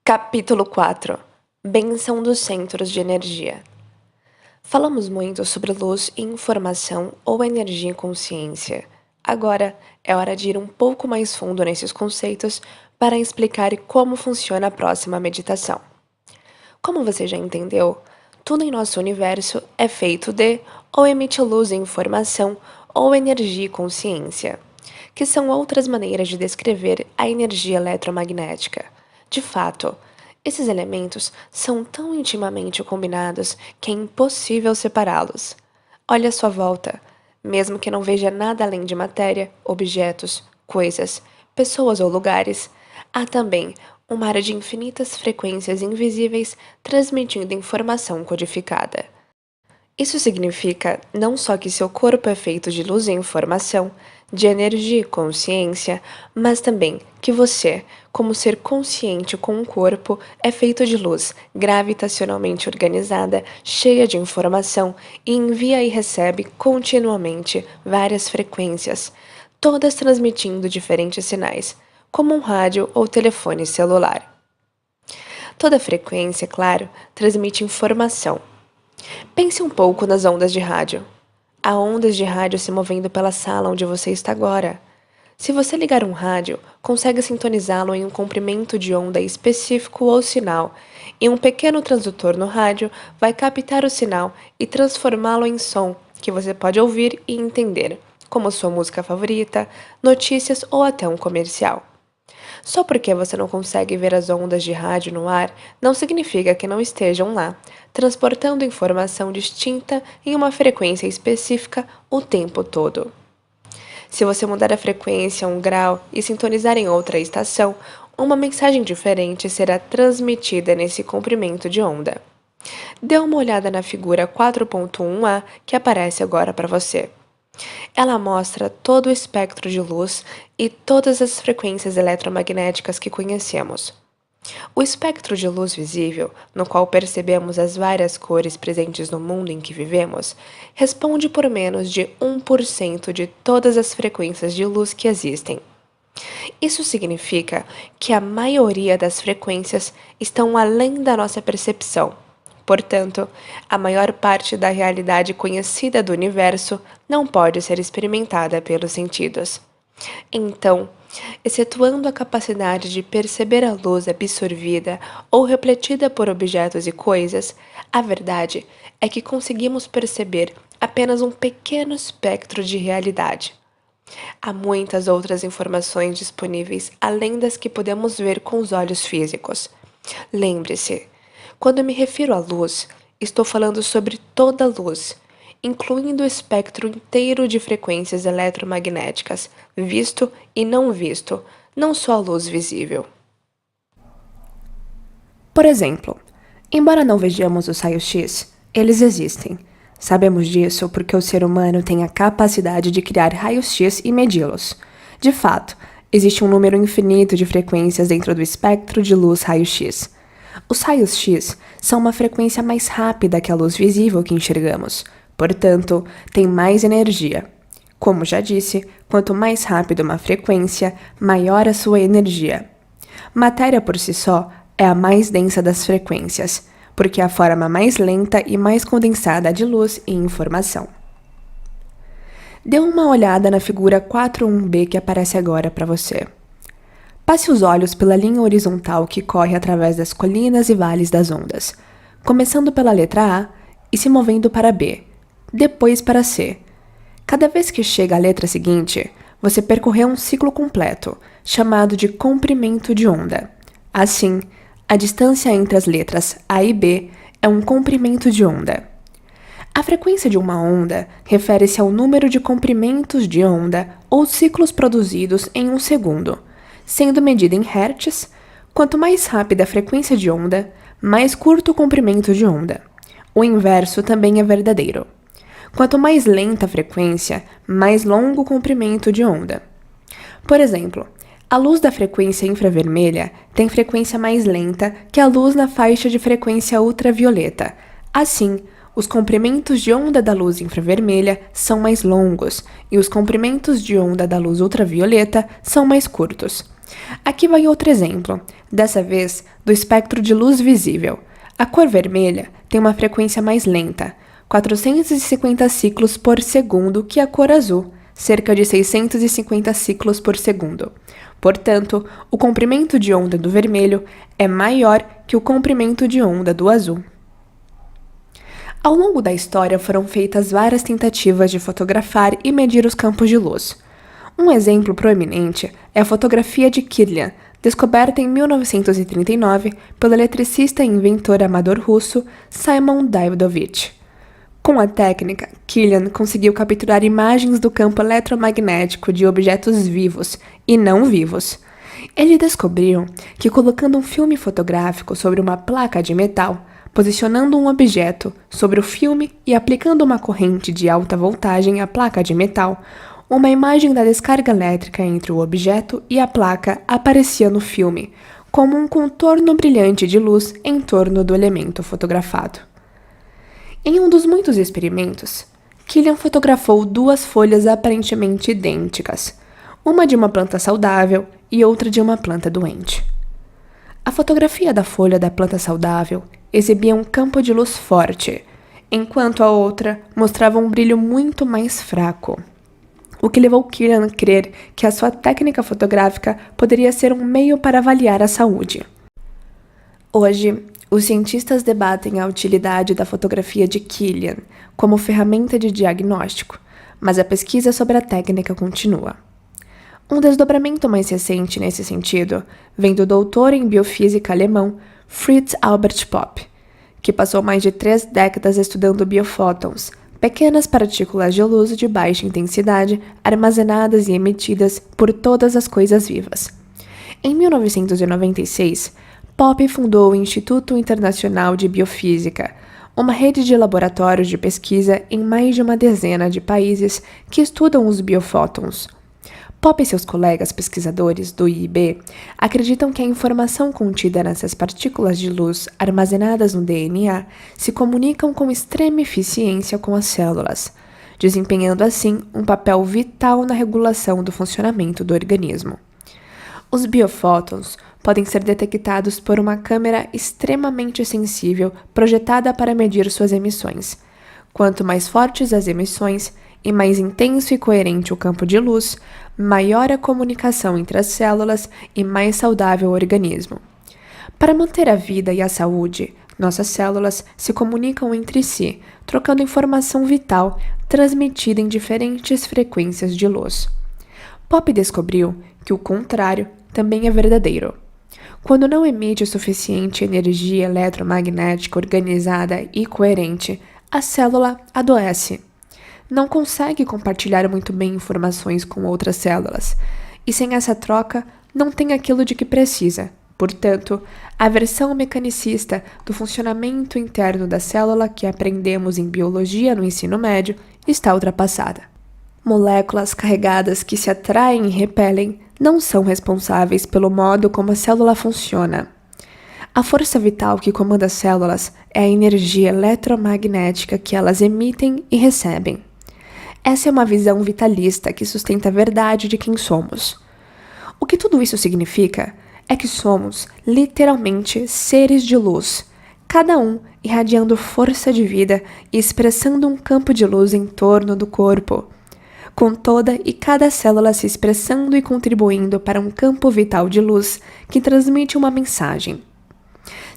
Capítulo 4. Bênção dos centros de energia. Falamos muito sobre luz e informação ou energia e consciência. Agora é hora de ir um pouco mais fundo nesses conceitos para explicar como funciona a próxima meditação. Como você já entendeu, tudo em nosso universo é feito de ou emite luz e informação ou energia e consciência, que são outras maneiras de descrever a energia eletromagnética. De fato, esses elementos são tão intimamente combinados que é impossível separá-los. Olhe à sua volta, mesmo que não veja nada além de matéria, objetos, coisas, pessoas ou lugares, há também um mar de infinitas frequências invisíveis transmitindo informação codificada. Isso significa não só que seu corpo é feito de luz e informação, de energia e consciência, mas também que você, como ser consciente com um corpo, é feito de luz gravitacionalmente organizada, cheia de informação e envia e recebe continuamente várias frequências, todas transmitindo diferentes sinais, como um rádio ou telefone celular. Toda frequência, claro, transmite informação. Pense um pouco nas ondas de rádio. Há ondas de rádio se movendo pela sala onde você está agora. Se você ligar um rádio, consegue sintonizá-lo em um comprimento de onda específico ou sinal, e um pequeno transdutor no rádio vai captar o sinal e transformá-lo em som que você pode ouvir e entender, como sua música favorita, notícias ou até um comercial. Só porque você não consegue ver as ondas de rádio no ar, não significa que não estejam lá, transportando informação distinta em uma frequência específica o tempo todo. Se você mudar a frequência 1 grau e sintonizar em outra estação, uma mensagem diferente será transmitida nesse comprimento de onda. Dê uma olhada na figura 4.1a que aparece agora para você. Ela mostra todo o espectro de luz e todas as frequências eletromagnéticas que conhecemos. O espectro de luz visível, no qual percebemos as várias cores presentes no mundo em que vivemos, responde por menos de 1% de todas as frequências de luz que existem. Isso significa que a maioria das frequências estão além da nossa percepção. Portanto, a maior parte da realidade conhecida do universo não pode ser experimentada pelos sentidos. Então, excetuando a capacidade de perceber a luz absorvida ou refletida por objetos e coisas, a verdade é que conseguimos perceber apenas um pequeno espectro de realidade. Há muitas outras informações disponíveis além das que podemos ver com os olhos físicos. Lembre-se, quando me refiro à luz, estou falando sobre toda a luz, incluindo o espectro inteiro de frequências eletromagnéticas, visto e não visto, não só a luz visível. Por exemplo, embora não vejamos os raios-x, eles existem. Sabemos disso porque o ser humano tem a capacidade de criar raios-x e medi-los. De fato, existe um número infinito de frequências dentro do espectro de luz raio-x. Os raios-x são uma frequência mais rápida que a luz visível que enxergamos, portanto, tem mais energia. Como já disse, quanto mais rápida uma frequência, maior a sua energia. Matéria por si só é a mais densa das frequências, porque é a forma mais lenta e mais condensada de luz e informação. Dê uma olhada na figura 4.1b que aparece agora para você. Passe os olhos pela linha horizontal que corre através das colinas e vales das ondas, começando pela letra A e se movendo para B, depois para C. Cada vez que chega à letra seguinte, você percorreu um ciclo completo, chamado de comprimento de onda. Assim, a distância entre as letras A e B é um comprimento de onda. A frequência de uma onda refere-se ao número de comprimentos de onda ou ciclos produzidos em um segundo, sendo medida em hertz. Quanto mais rápida a frequência de onda, mais curto o comprimento de onda. O inverso também é verdadeiro. Quanto mais lenta a frequência, mais longo o comprimento de onda. Por exemplo, a luz da frequência infravermelha tem frequência mais lenta que a luz na faixa de frequência ultravioleta. Assim, os comprimentos de onda da luz infravermelha são mais longos e os comprimentos de onda da luz ultravioleta são mais curtos. Aqui vai outro exemplo, dessa vez do espectro de luz visível. A cor vermelha tem uma frequência mais lenta, 450 ciclos por segundo, que a cor azul, cerca de 650 ciclos por segundo. Portanto, o comprimento de onda do vermelho é maior que o comprimento de onda do azul. Ao longo da história foram feitas várias tentativas de fotografar e medir os campos de luz. Um exemplo proeminente é a fotografia de Kirlian, descoberta em 1939 pelo eletricista e inventor amador russo Simon Davidovich. Com a técnica, Kirlian conseguiu capturar imagens do campo eletromagnético de objetos vivos e não vivos. Ele descobriu que colocando um filme fotográfico sobre uma placa de metal, posicionando um objeto sobre o filme e aplicando uma corrente de alta voltagem à placa de metal, uma imagem da descarga elétrica entre o objeto e a placa aparecia no filme, como um contorno brilhante de luz em torno do elemento fotografado. Em um dos muitos experimentos, Kirlian fotografou duas folhas aparentemente idênticas, uma de uma planta saudável e outra de uma planta doente. A fotografia da folha da planta saudável exibia um campo de luz forte, enquanto a outra mostrava um brilho muito mais fraco, o que levou Kirlian a crer que a sua técnica fotográfica poderia ser um meio para avaliar a saúde. Hoje, os cientistas debatem a utilidade da fotografia de Kirlian como ferramenta de diagnóstico, mas a pesquisa sobre a técnica continua. Um desdobramento mais recente nesse sentido vem do doutor em biofísica alemão Fritz Albert Popp, que passou mais de 3 décadas estudando biofótons, pequenas partículas de luz de baixa intensidade armazenadas e emitidas por todas as coisas vivas. Em 1996, Popp fundou o Instituto Internacional de Biofísica, uma rede de laboratórios de pesquisa em mais de uma dezena de países que estudam os biofótons. Popp e seus colegas pesquisadores do IIB acreditam que a informação contida nessas partículas de luz armazenadas no DNA se comunicam com extrema eficiência com as células, desempenhando assim um papel vital na regulação do funcionamento do organismo. Os biofótons podem ser detectados por uma câmera extremamente sensível projetada para medir suas emissões. Quanto mais fortes as emissões e mais intenso e coerente o campo de luz, maior a comunicação entre as células e mais saudável o organismo. Para manter a vida e a saúde, nossas células se comunicam entre si, trocando informação vital transmitida em diferentes frequências de luz. Popp descobriu que o contrário também é verdadeiro. Quando não emite o suficiente energia eletromagnética organizada e coerente, a célula adoece. Não consegue compartilhar muito bem informações com outras células, e sem essa troca, não tem aquilo de que precisa. Portanto, a versão mecanicista do funcionamento interno da célula que aprendemos em biologia no ensino médio está ultrapassada. Moléculas carregadas que se atraem e repelem não são responsáveis pelo modo como a célula funciona. A força vital que comanda as células é a energia eletromagnética que elas emitem e recebem. Essa é uma visão vitalista que sustenta a verdade de quem somos. O que tudo isso significa é que somos, literalmente, seres de luz, cada um irradiando força de vida e expressando um campo de luz em torno do corpo, com toda e cada célula se expressando e contribuindo para um campo vital de luz que transmite uma mensagem.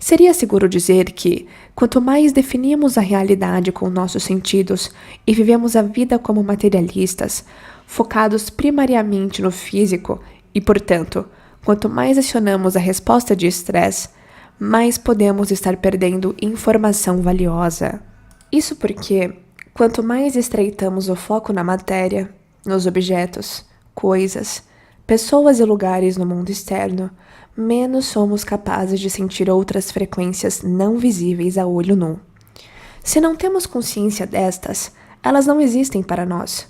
Seria seguro dizer que, quanto mais definimos a realidade com nossos sentidos e vivemos a vida como materialistas, focados primariamente no físico e, portanto, quanto mais acionamos a resposta de estresse, mais podemos estar perdendo informação valiosa. Isso porque, quanto mais estreitamos o foco na matéria, nos objetos, coisas, pessoas e lugares no mundo externo, menos somos capazes de sentir outras frequências não visíveis a olho nu. Se não temos consciência destas, elas não existem para nós.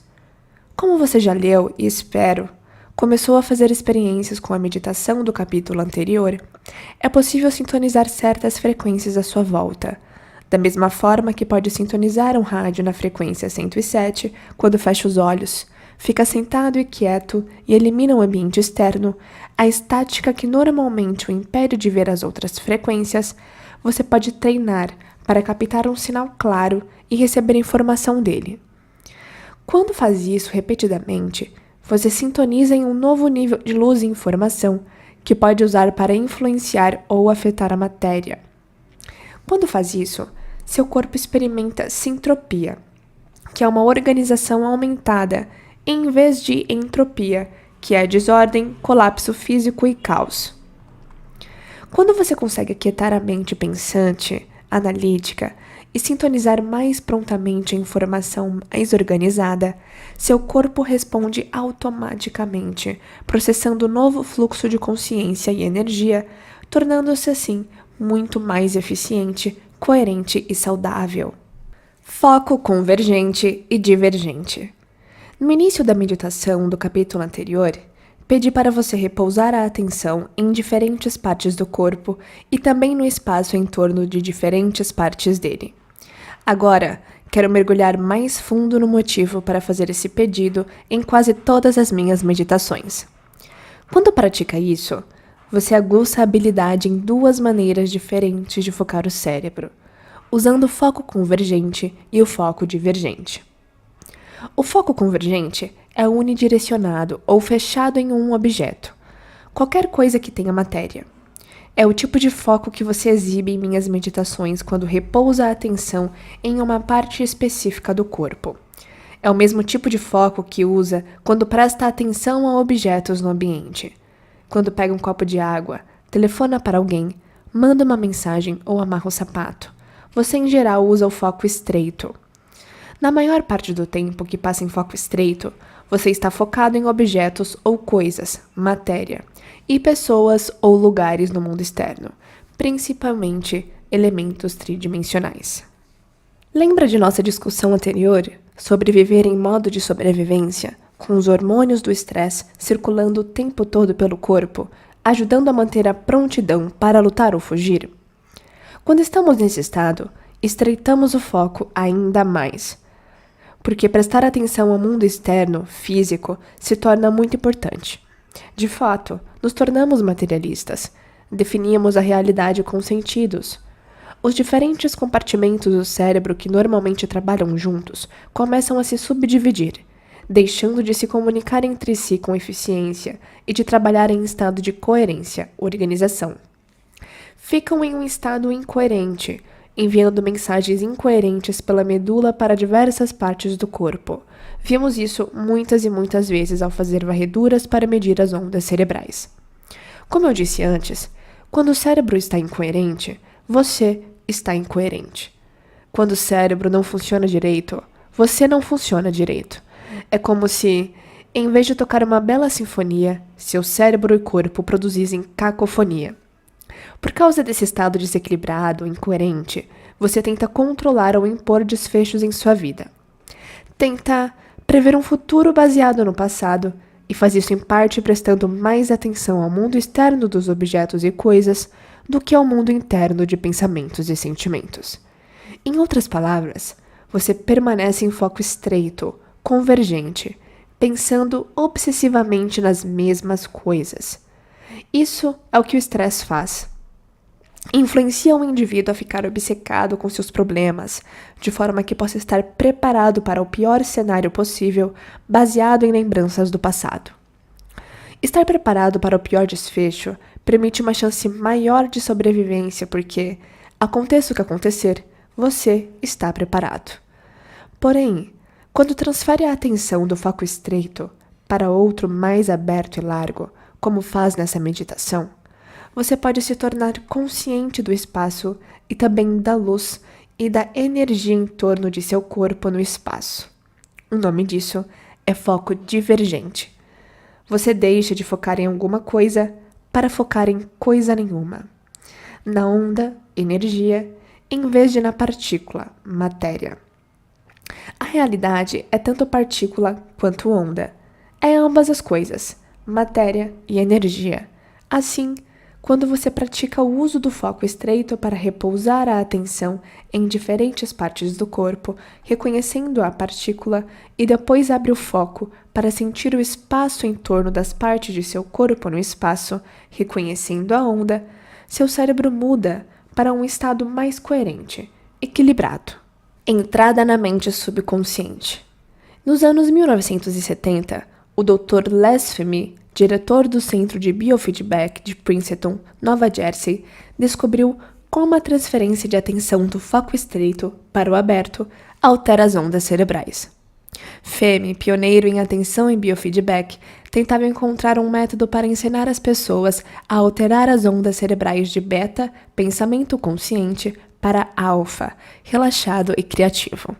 Como você já leu e espero, começou a fazer experiências com a meditação do capítulo anterior, é possível sintonizar certas frequências à sua volta, da mesma forma que pode sintonizar um rádio na frequência 107 quando fecha os olhos, fica sentado e quieto e elimina o ambiente externo, a estática que normalmente o impede de ver as outras frequências, você pode treinar para captar um sinal claro e receber informação dele. Quando faz isso repetidamente, você sintoniza em um novo nível de luz e informação que pode usar para influenciar ou afetar a matéria. Quando faz isso, seu corpo experimenta sintropia, que é uma organização aumentada, em vez de entropia, que é desordem, colapso físico e caos. Quando você consegue aquietar a mente pensante, analítica e sintonizar mais prontamente a informação mais organizada, seu corpo responde automaticamente, processando um novo fluxo de consciência e energia, tornando-se assim muito mais eficiente, coerente e saudável. Foco convergente e divergente. No início da meditação do capítulo anterior, pedi para você repousar a atenção em diferentes partes do corpo e também no espaço em torno de diferentes partes dele. Agora, quero mergulhar mais fundo no motivo para fazer esse pedido em quase todas as minhas meditações. Quando pratica isso, você aguça a habilidade em duas maneiras diferentes de focar o cérebro, usando o foco convergente e o foco divergente. O foco convergente é unidirecionado ou fechado em um objeto, qualquer coisa que tenha matéria. É o tipo de foco que você exibe em minhas meditações quando repousa a atenção em uma parte específica do corpo. É o mesmo tipo de foco que usa quando presta atenção a objetos no ambiente. Quando pega um copo de água, telefona para alguém, manda uma mensagem ou amarra o sapato. Você em geral usa o foco estreito. Na maior parte do tempo que passa em foco estreito, você está focado em objetos ou coisas, matéria, e pessoas ou lugares no mundo externo, principalmente elementos tridimensionais. Lembra de nossa discussão anterior sobre viver em modo de sobrevivência, com os hormônios do estresse circulando o tempo todo pelo corpo, ajudando a manter a prontidão para lutar ou fugir? Quando estamos nesse estado, estreitamos o foco ainda mais, porque prestar atenção ao mundo externo, físico, se torna muito importante. De fato, nos tornamos materialistas, definimos a realidade com sentidos. Os diferentes compartimentos do cérebro que normalmente trabalham juntos começam a se subdividir, deixando de se comunicar entre si com eficiência e de trabalhar em estado de coerência, organização. Ficam em um estado incoerente, enviando mensagens incoerentes pela medula para diversas partes do corpo. Vimos isso muitas e muitas vezes ao fazer varreduras para medir as ondas cerebrais. Como eu disse antes, quando o cérebro está incoerente, você está incoerente. Quando o cérebro não funciona direito, você não funciona direito. É como se, em vez de tocar uma bela sinfonia, seu cérebro e corpo produzissem cacofonia. Por causa desse estado desequilibrado, incoerente, você tenta controlar ou impor desfechos em sua vida. Tenta prever um futuro baseado no passado e faz isso em parte prestando mais atenção ao mundo externo dos objetos e coisas do que ao mundo interno de pensamentos e sentimentos. Em outras palavras, você permanece em foco estreito, convergente, pensando obsessivamente nas mesmas coisas. Isso é o que o estresse faz. Influencia o indivíduo a ficar obcecado com seus problemas, de forma que possa estar preparado para o pior cenário possível, baseado em lembranças do passado. Estar preparado para o pior desfecho permite uma chance maior de sobrevivência porque, aconteça o que acontecer, você está preparado. Porém, quando transfere a atenção do foco estreito para outro mais aberto e largo, como faz nessa meditação, você pode se tornar consciente do espaço e também da luz e da energia em torno de seu corpo no espaço. O nome disso é foco divergente. Você deixa de focar em alguma coisa para focar em coisa nenhuma. Na onda, energia, em vez de na partícula, matéria. A realidade é tanto partícula quanto onda. É ambas as coisas, matéria e energia. Assim, Quando você pratica o uso do foco estreito para repousar a atenção em diferentes partes do corpo, reconhecendo a partícula, e depois abre o foco para sentir o espaço em torno das partes de seu corpo no espaço, reconhecendo a onda, seu cérebro muda para um estado mais coerente, equilibrado. Entrada na mente subconsciente. Nos anos 1970, o Dr. Les Fehmi, diretor do Centro de Biofeedback de Princeton, Nova Jersey, descobriu como a transferência de atenção do foco estreito para o aberto altera as ondas cerebrais. Fehmi, pioneiro em atenção em biofeedback, tentava encontrar um método para ensinar as pessoas a alterar as ondas cerebrais de beta, pensamento consciente, para alfa, relaxado e criativo.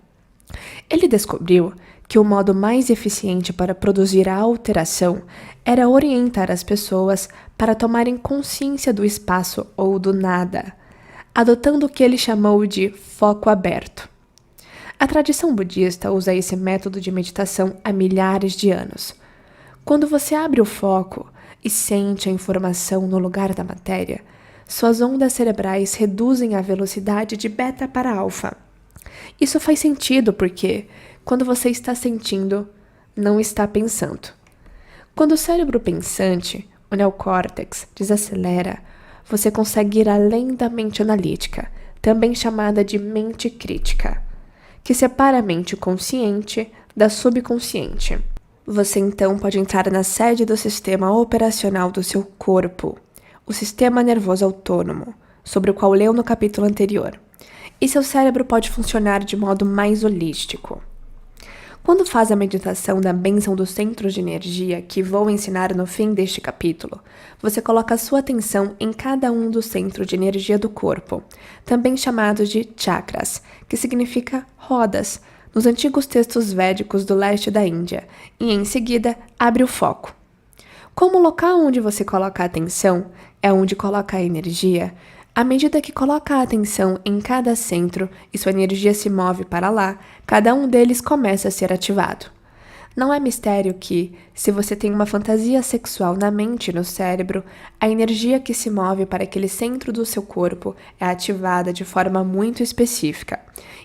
Ele descobriu que o modo mais eficiente para produzir a alteração era orientar as pessoas para tomarem consciência do espaço ou do nada, adotando o que ele chamou de foco aberto. A tradição budista usa esse método de meditação há milhares de anos. Quando você abre o foco e sente a informação no lugar da matéria, suas ondas cerebrais reduzem a velocidade de beta para alfa. Isso faz sentido porque, quando você está sentindo, não está pensando. Quando o cérebro pensante, o neocórtex, desacelera, você consegue ir além da mente analítica, também chamada de mente crítica, que separa a mente consciente da subconsciente. Você então pode entrar na sede do sistema operacional do seu corpo, o sistema nervoso autônomo, sobre o qual leu no capítulo anterior, e seu cérebro pode funcionar de modo mais holístico. Quando faz a meditação da bênção dos centros de energia, que vou ensinar no fim deste capítulo, você coloca sua atenção em cada um dos centros de energia do corpo, também chamados de chakras, que significa rodas, nos antigos textos védicos do leste da Índia, e em seguida abre o foco. Como o local onde você coloca a atenção é onde coloca a energia, à medida que coloca a atenção em cada centro e sua energia se move para lá, cada um deles começa a ser ativado. Não é mistério que, se você tem uma fantasia sexual na mente e no cérebro, a energia que se move para aquele centro do seu corpo é ativada de forma muito específica.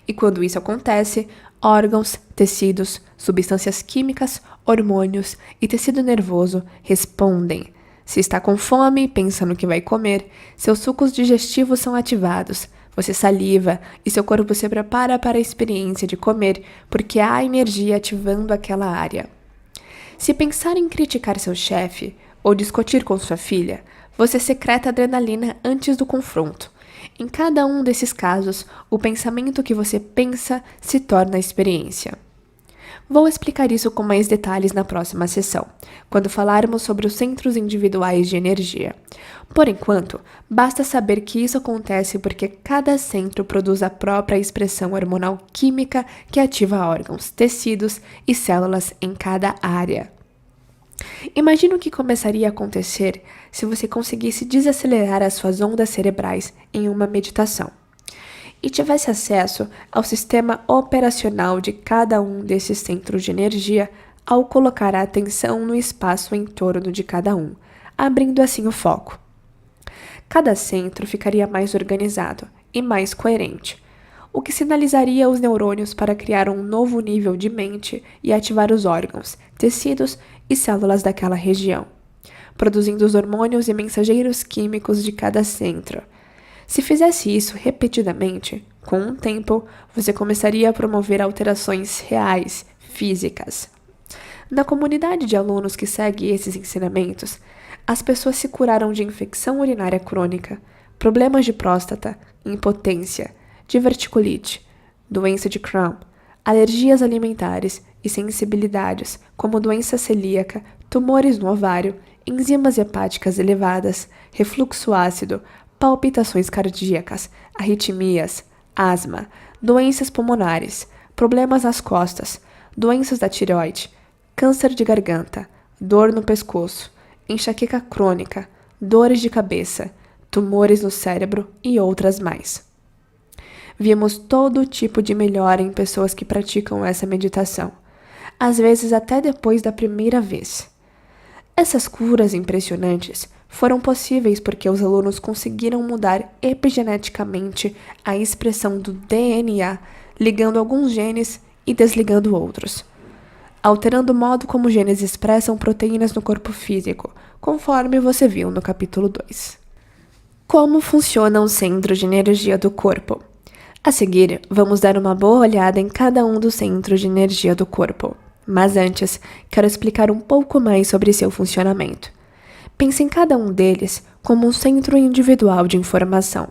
E quando isso acontece, órgãos, tecidos, substâncias químicas, hormônios e tecido nervoso respondem. Se está com fome e pensa no que vai comer, seus sucos digestivos são ativados, você saliva e seu corpo se prepara para a experiência de comer porque há energia ativando aquela área. Se pensar em criticar seu chefe ou discutir com sua filha, você secreta adrenalina antes do confronto. Em cada um desses casos, o pensamento que você pensa se torna a experiência. Vou explicar isso com mais detalhes na próxima sessão, quando falarmos sobre os centros individuais de energia. Por enquanto, basta saber que isso acontece porque cada centro produz a própria expressão hormonal química que ativa órgãos, tecidos e células em cada área. Imagina o que começaria a acontecer se você conseguisse desacelerar as suas ondas cerebrais em uma meditação e tivesse acesso ao sistema operacional de cada um desses centros de energia ao colocar a atenção no espaço em torno de cada um, abrindo assim o foco. Cada centro ficaria mais organizado e mais coerente, o que sinalizaria os neurônios para criar um novo nível de mente e ativar os órgãos, tecidos e células daquela região, produzindo os hormônios e mensageiros químicos de cada centro. Se fizesse isso repetidamente, com o tempo, você começaria a promover alterações reais, físicas. Na comunidade de alunos que segue esses ensinamentos, as pessoas se curaram de infecção urinária crônica, problemas de próstata, impotência, diverticulite, doença de Crohn, alergias alimentares e sensibilidades, como doença celíaca, tumores no ovário, enzimas hepáticas elevadas, refluxo ácido, palpitações cardíacas, arritmias, asma, doenças pulmonares, problemas nas costas, doenças da tireoide, câncer de garganta, dor no pescoço, enxaqueca crônica, dores de cabeça, tumores no cérebro e outras mais. Vimos todo tipo de melhora em pessoas que praticam essa meditação, às vezes até depois da primeira vez. Essas curas impressionantes foram possíveis porque os alunos conseguiram mudar epigeneticamente a expressão do DNA, ligando alguns genes e desligando outros, alterando o modo como genes expressam proteínas no corpo físico, conforme você viu no capítulo 2. Como funciona o centro de energia do corpo? A seguir, vamos dar uma boa olhada em cada um dos centros de energia do corpo. Mas antes, quero explicar um pouco mais sobre seu funcionamento. Pense em cada um deles como um centro individual de informação.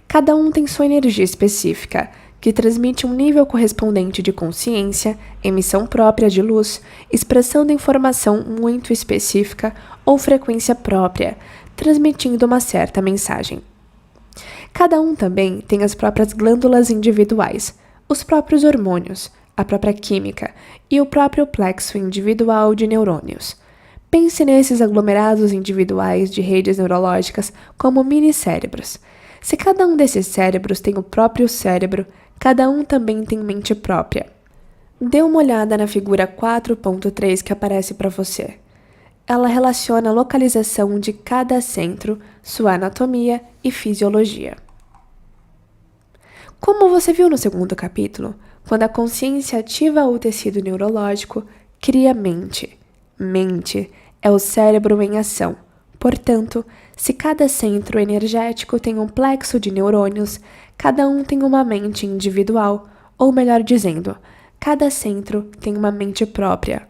Cada um tem sua energia específica, que transmite um nível correspondente de consciência, emissão própria de luz, expressão de informação muito específica ou frequência própria, transmitindo uma certa mensagem. Cada um também tem as próprias glândulas individuais, os próprios hormônios, a própria química e o próprio plexo individual de neurônios. Pense nesses aglomerados individuais de redes neurológicas como mini-cérebros. Se cada um desses cérebros tem o próprio cérebro, cada um também tem mente própria. Dê uma olhada na figura 4.3 que aparece para você. Ela relaciona a localização de cada centro, sua anatomia e fisiologia. Como você viu no segundo capítulo, quando a consciência ativa o tecido neurológico, cria mente. Mente é o cérebro em ação. Portanto, se cada centro energético tem um plexo de neurônios, cada um tem uma mente individual, ou melhor dizendo, cada centro tem uma mente própria.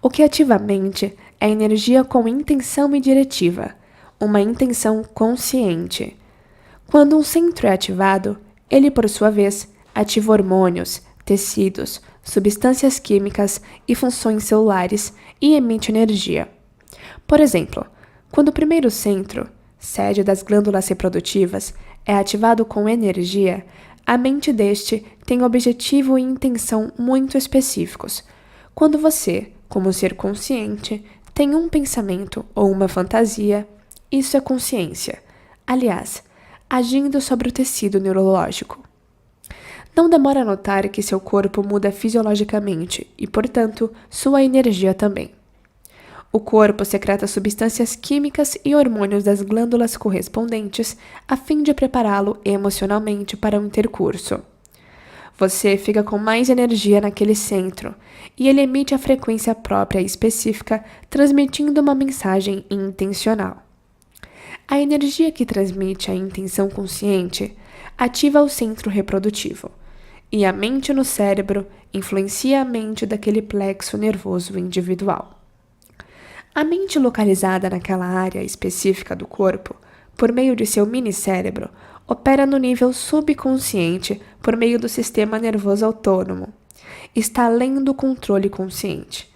O que ativa a mente é energia com intenção e diretiva, uma intenção consciente. Quando um centro é ativado, ele, por sua vez, ativa hormônios, tecidos, substâncias químicas e funções celulares e emite energia. Por exemplo, quando o primeiro centro, sede das glândulas reprodutivas, é ativado com energia, a mente deste tem objetivo e intenção muito específicos. Quando você, como ser consciente, tem um pensamento ou uma fantasia, isso é consciência. Aliás, agindo sobre o tecido neurológico. Não demora a notar que seu corpo muda fisiologicamente e, portanto, sua energia também. O corpo secreta substâncias químicas e hormônios das glândulas correspondentes a fim de prepará-lo emocionalmente para o intercurso. Você fica com mais energia naquele centro e ele emite a frequência própria e específica, transmitindo uma mensagem intencional. A energia que transmite a intenção consciente ativa o centro reprodutivo, e a mente no cérebro influencia a mente daquele plexo nervoso individual. A mente localizada naquela área específica do corpo, por meio de seu mini-cérebro, opera no nível subconsciente por meio do sistema nervoso autônomo. Está além do controle consciente.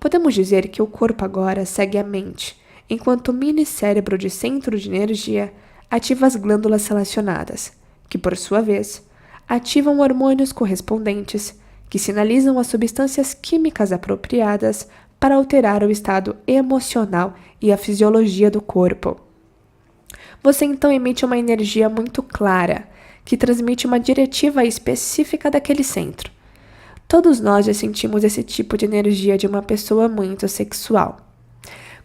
Podemos dizer que o corpo agora segue a mente, enquanto o mini-cérebro de centro de energia ativa as glândulas relacionadas, que, por sua vez, ativam hormônios correspondentes, que sinalizam as substâncias químicas apropriadas para alterar o estado emocional e a fisiologia do corpo. Você então emite uma energia muito clara, que transmite uma diretiva específica daquele centro. Todos nós já sentimos esse tipo de energia de uma pessoa muito sexual.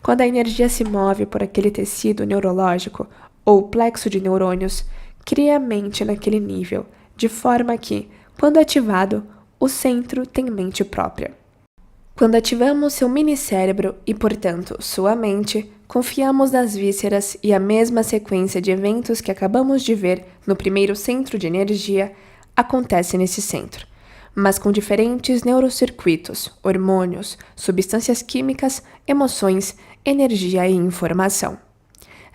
Quando a energia se move por aquele tecido neurológico ou plexo de neurônios, cria a mente naquele nível, de forma que, quando ativado, o centro tem mente própria. Quando ativamos seu mini-cérebro e, portanto, sua mente, confiamos nas vísceras e a mesma sequência de eventos que acabamos de ver no primeiro centro de energia acontece nesse centro, mas com diferentes neurocircuitos, hormônios, substâncias químicas, emoções, energia e informação.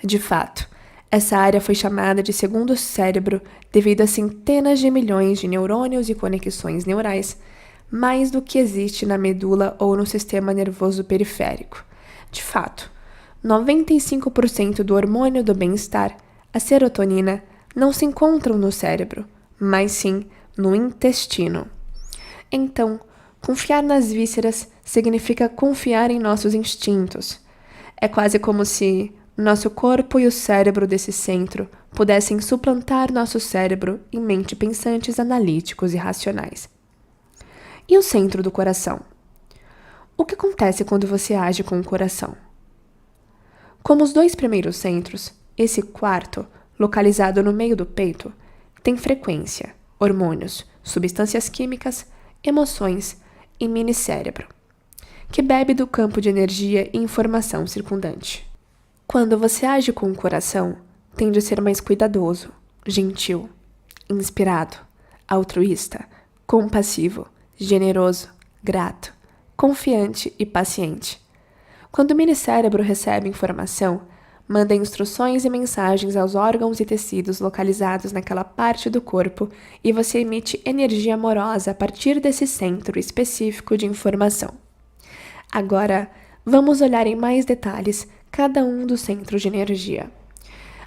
De fato, essa área foi chamada de segundo cérebro devido a centenas de milhões de neurônios e conexões neurais, mais do que existe na medula ou no sistema nervoso periférico. De fato, 95% do hormônio do bem-estar, a serotonina, não se encontram no cérebro, mas sim no intestino. Então, confiar nas vísceras significa confiar em nossos instintos. É quase como se nosso corpo e o cérebro desse centro pudessem suplantar nosso cérebro em mente pensantes analíticos e racionais. E o centro do coração? O que acontece quando você age com o coração? Como os dois primeiros centros, esse quarto, localizado no meio do peito, tem frequência, hormônios, substâncias químicas, emoções e mini-cérebro, que bebe do campo de energia e informação circundante. Quando você age com o coração, tende a ser mais cuidadoso, gentil, inspirado, altruísta, compassivo, generoso, grato, confiante e paciente. Quando o minicérebro recebe informação, manda instruções e mensagens aos órgãos e tecidos localizados naquela parte do corpo e você emite energia amorosa a partir desse centro específico de informação. Agora, vamos olhar em mais detalhes cada um dos centros de energia.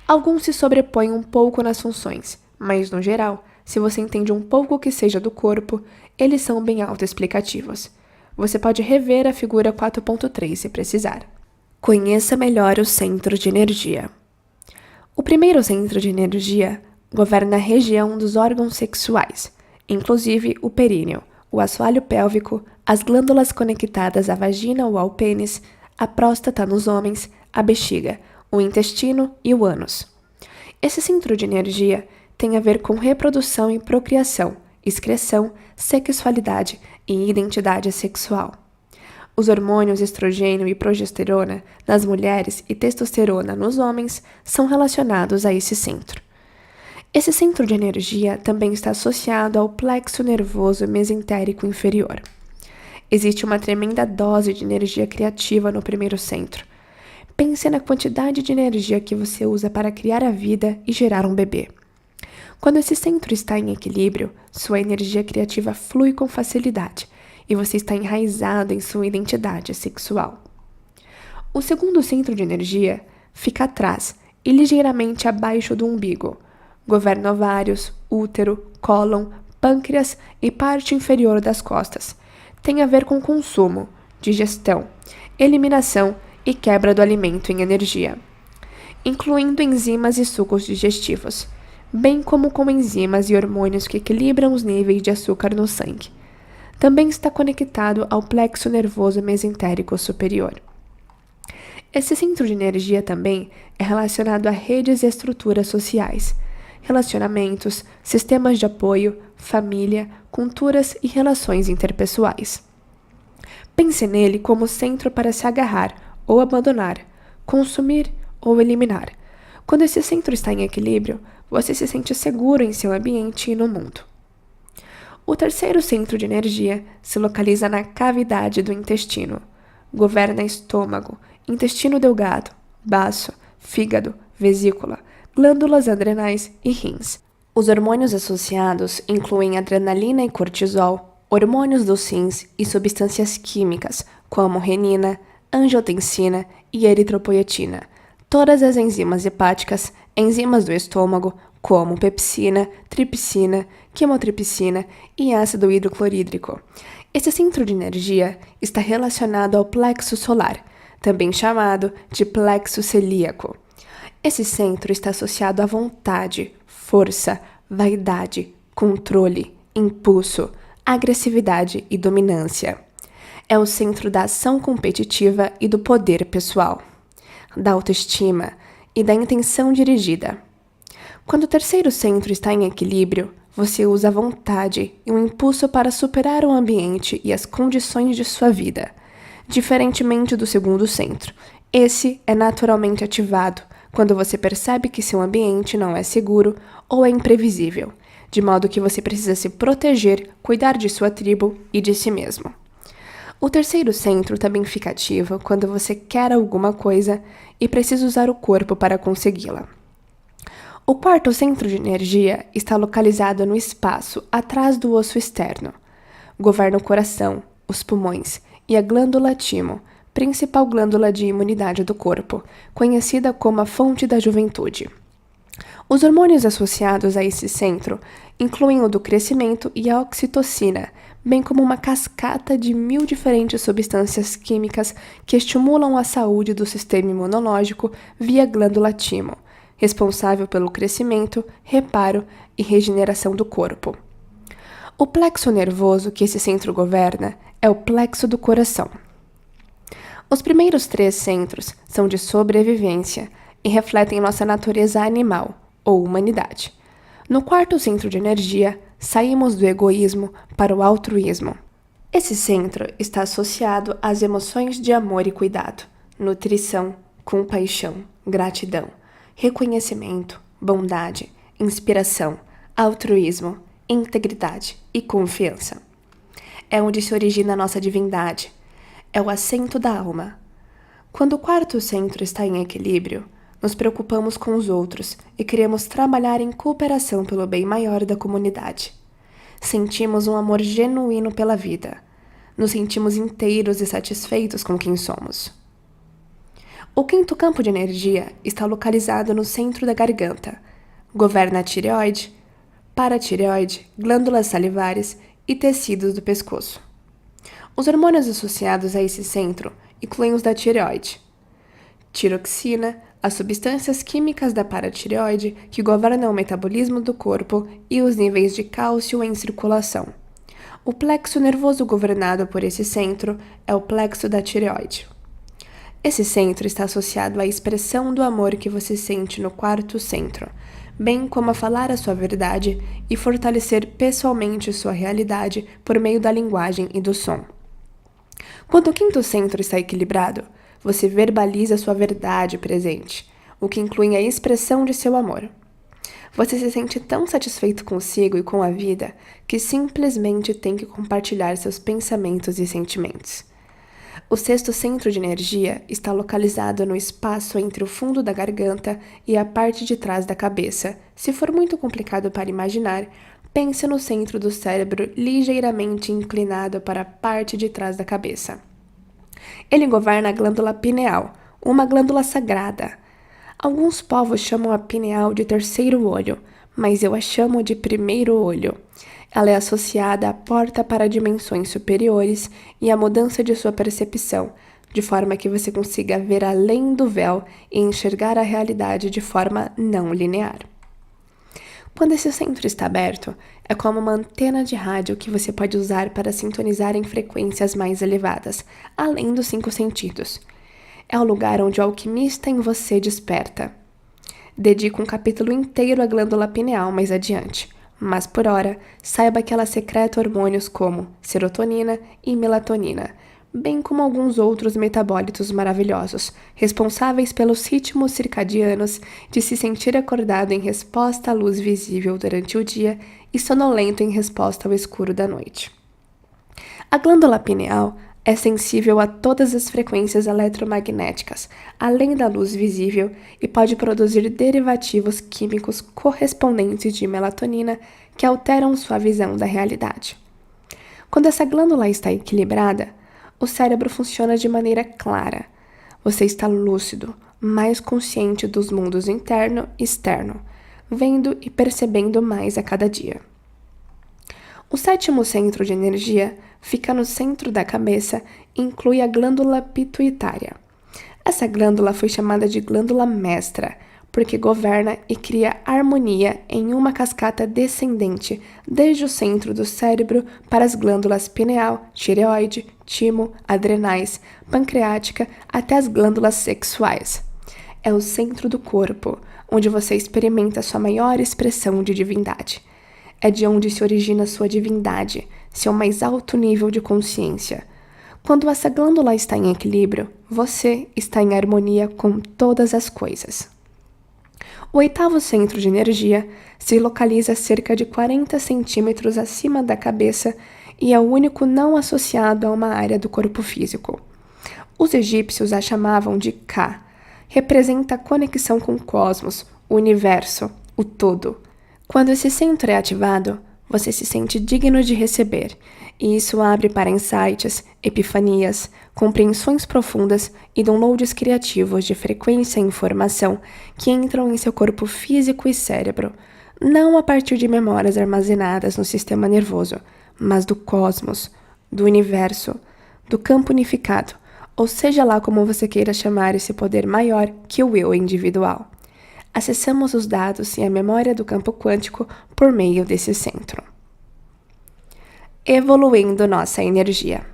Alguns se sobrepõem um pouco nas funções, mas no geral, se você entende um pouco o que seja do corpo, eles são bem autoexplicativos. Você pode rever a figura 4.3 se precisar. Conheça melhor os centros de energia. O primeiro centro de energia governa a região dos órgãos sexuais, inclusive o períneo, o assoalho pélvico, as glândulas conectadas à vagina ou ao pênis, a próstata nos homens, a bexiga, o intestino e o ânus. Esse centro de energia tem a ver com reprodução e procriação, excreção, sexualidade e identidade sexual. Os hormônios estrogênio e progesterona nas mulheres e testosterona nos homens são relacionados a esse centro. Esse centro de energia também está associado ao plexo nervoso mesentérico inferior. Existe uma tremenda dose de energia criativa no primeiro centro. Pense na quantidade de energia que você usa para criar a vida e gerar um bebê. Quando esse centro está em equilíbrio, sua energia criativa flui com facilidade e você está enraizado em sua identidade sexual. O segundo centro de energia fica atrás e ligeiramente abaixo do umbigo. Governa ovários, útero, cólon, pâncreas e parte inferior das costas. Tem a ver com consumo, digestão, eliminação e quebra do alimento em energia, incluindo enzimas e sucos digestivos, bem como com enzimas e hormônios que equilibram os níveis de açúcar no sangue. Também está conectado ao plexo nervoso mesentérico superior. Esse centro de energia também é relacionado a redes e estruturas sociais, relacionamentos, sistemas de apoio, família, culturas e relações interpessoais. Pense nele como centro para se agarrar ou abandonar, consumir ou eliminar. Quando esse centro está em equilíbrio, você se sente seguro em seu ambiente e no mundo. O terceiro centro de energia se localiza na cavidade do intestino. Governa estômago, intestino delgado, baço, fígado, vesícula, glândulas adrenais e rins. Os hormônios associados incluem adrenalina e cortisol, hormônios dos rins e substâncias químicas, como renina, angiotensina e eritropoetina. Todas as enzimas hepáticas, enzimas do estômago, como pepsina, tripsina, quimotripsina e ácido hidroclorídrico. Esse centro de energia está relacionado ao plexo solar, também chamado de plexo celíaco. Esse centro está associado à vontade, força, vaidade, controle, impulso, agressividade e dominância. É o centro da ação competitiva e do poder pessoal, da autoestima e da intenção dirigida. Quando o terceiro centro está em equilíbrio, você usa a vontade e o impulso para superar o ambiente e as condições de sua vida. Diferentemente do segundo centro, esse é naturalmente ativado quando você percebe que seu ambiente não é seguro ou é imprevisível, de modo que você precisa se proteger, cuidar de sua tribo e de si mesmo. O terceiro centro também fica ativo quando você quer alguma coisa e precisa usar o corpo para consegui-la. O quarto centro de energia está localizado no espaço atrás do osso externo. Governa o coração, os pulmões e a glândula timo, principal glândula de imunidade do corpo, conhecida como a fonte da juventude. Os hormônios associados a esse centro incluem o do crescimento e a oxitocina, bem como uma cascata de 1000 diferentes substâncias químicas que estimulam a saúde do sistema imunológico via glândula timo, responsável pelo crescimento, reparo e regeneração do corpo. O plexo nervoso que esse centro governa é o plexo do coração. Os primeiros 3 centros são de sobrevivência e refletem nossa natureza animal, ou humanidade. No 4º centro de energia, saímos do egoísmo para o altruísmo. Esse centro está associado às emoções de amor e cuidado, nutrição, compaixão, gratidão, reconhecimento, bondade, inspiração, altruísmo, integridade e confiança. É onde se origina a nossa divindade. É o assento da alma. Quando o 4º centro está em equilíbrio, nos preocupamos com os outros e queremos trabalhar em cooperação pelo bem maior da comunidade. Sentimos um amor genuíno pela vida. Nos sentimos inteiros e satisfeitos com quem somos. O 5º campo de energia está localizado no centro da garganta. Governa a tireoide, paratireoide, glândulas salivares e tecidos do pescoço. Os hormônios associados a esse centro incluem os da tireoide: tiroxina, as substâncias químicas da paratireoide que governam o metabolismo do corpo e os níveis de cálcio em circulação. O plexo nervoso governado por esse centro é o plexo da tireoide. Esse centro está associado à expressão do amor que você sente no 4º centro, bem como a falar a sua verdade e fortalecer pessoalmente sua realidade por meio da linguagem e do som. Quando o 5º centro está equilibrado, você verbaliza sua verdade presente, o que inclui a expressão de seu amor. Você se sente tão satisfeito consigo e com a vida que simplesmente tem que compartilhar seus pensamentos e sentimentos. O 6º centro de energia está localizado no espaço entre o fundo da garganta e a parte de trás da cabeça. Se for muito complicado para imaginar, pense no centro do cérebro ligeiramente inclinado para a parte de trás da cabeça. Ele governa a glândula pineal, uma glândula sagrada. Alguns povos chamam a pineal de 3º olho, mas eu a chamo de 1º olho. Ela é associada à porta para dimensões superiores e à mudança de sua percepção, de forma que você consiga ver além do véu e enxergar a realidade de forma não linear. Quando esse centro está aberto, é como uma antena de rádio que você pode usar para sintonizar em frequências mais elevadas, além dos 5 sentidos. É o lugar onde o alquimista em você desperta. Dedico um capítulo inteiro à glândula pineal mais adiante, mas por hora, saiba que ela secreta hormônios como serotonina e melatonina, bem como alguns outros metabólitos maravilhosos, responsáveis pelos ritmos circadianos de se sentir acordado em resposta à luz visível durante o dia e sonolento em resposta ao escuro da noite. A glândula pineal é sensível a todas as frequências eletromagnéticas, além da luz visível, e pode produzir derivativos químicos correspondentes de melatonina que alteram sua visão da realidade. Quando essa glândula está equilibrada, o cérebro funciona de maneira clara. Você está lúcido, mais consciente dos mundos interno e externo, vendo e percebendo mais a cada dia. O 7º centro de energia fica no centro da cabeça e inclui a glândula pituitária. Essa glândula foi chamada de glândula mestra, porque governa e cria harmonia em uma cascata descendente, desde o centro do cérebro para as glândulas pineal, tireoide, timo, adrenais, pancreática, até as glândulas sexuais. É o centro do corpo, onde você experimenta sua maior expressão de divindade. É de onde se origina sua divindade, seu mais alto nível de consciência. Quando essa glândula está em equilíbrio, você está em harmonia com todas as coisas. O 8º centro de energia se localiza cerca de 40 centímetros acima da cabeça e é o único não associado a uma área do corpo físico. Os egípcios a chamavam de Ka. Representa a conexão com o cosmos, o universo, o todo. Quando esse centro é ativado, você se sente digno de receber, e isso abre para insights, epifanias, compreensões profundas e downloads criativos de frequência e informação que entram em seu corpo físico e cérebro, não a partir de memórias armazenadas no sistema nervoso, mas do cosmos, do universo, do campo unificado, ou seja lá como você queira chamar esse poder maior que o eu individual. Acessamos os dados e a memória do campo quântico por meio desse centro. Evoluindo nossa energia.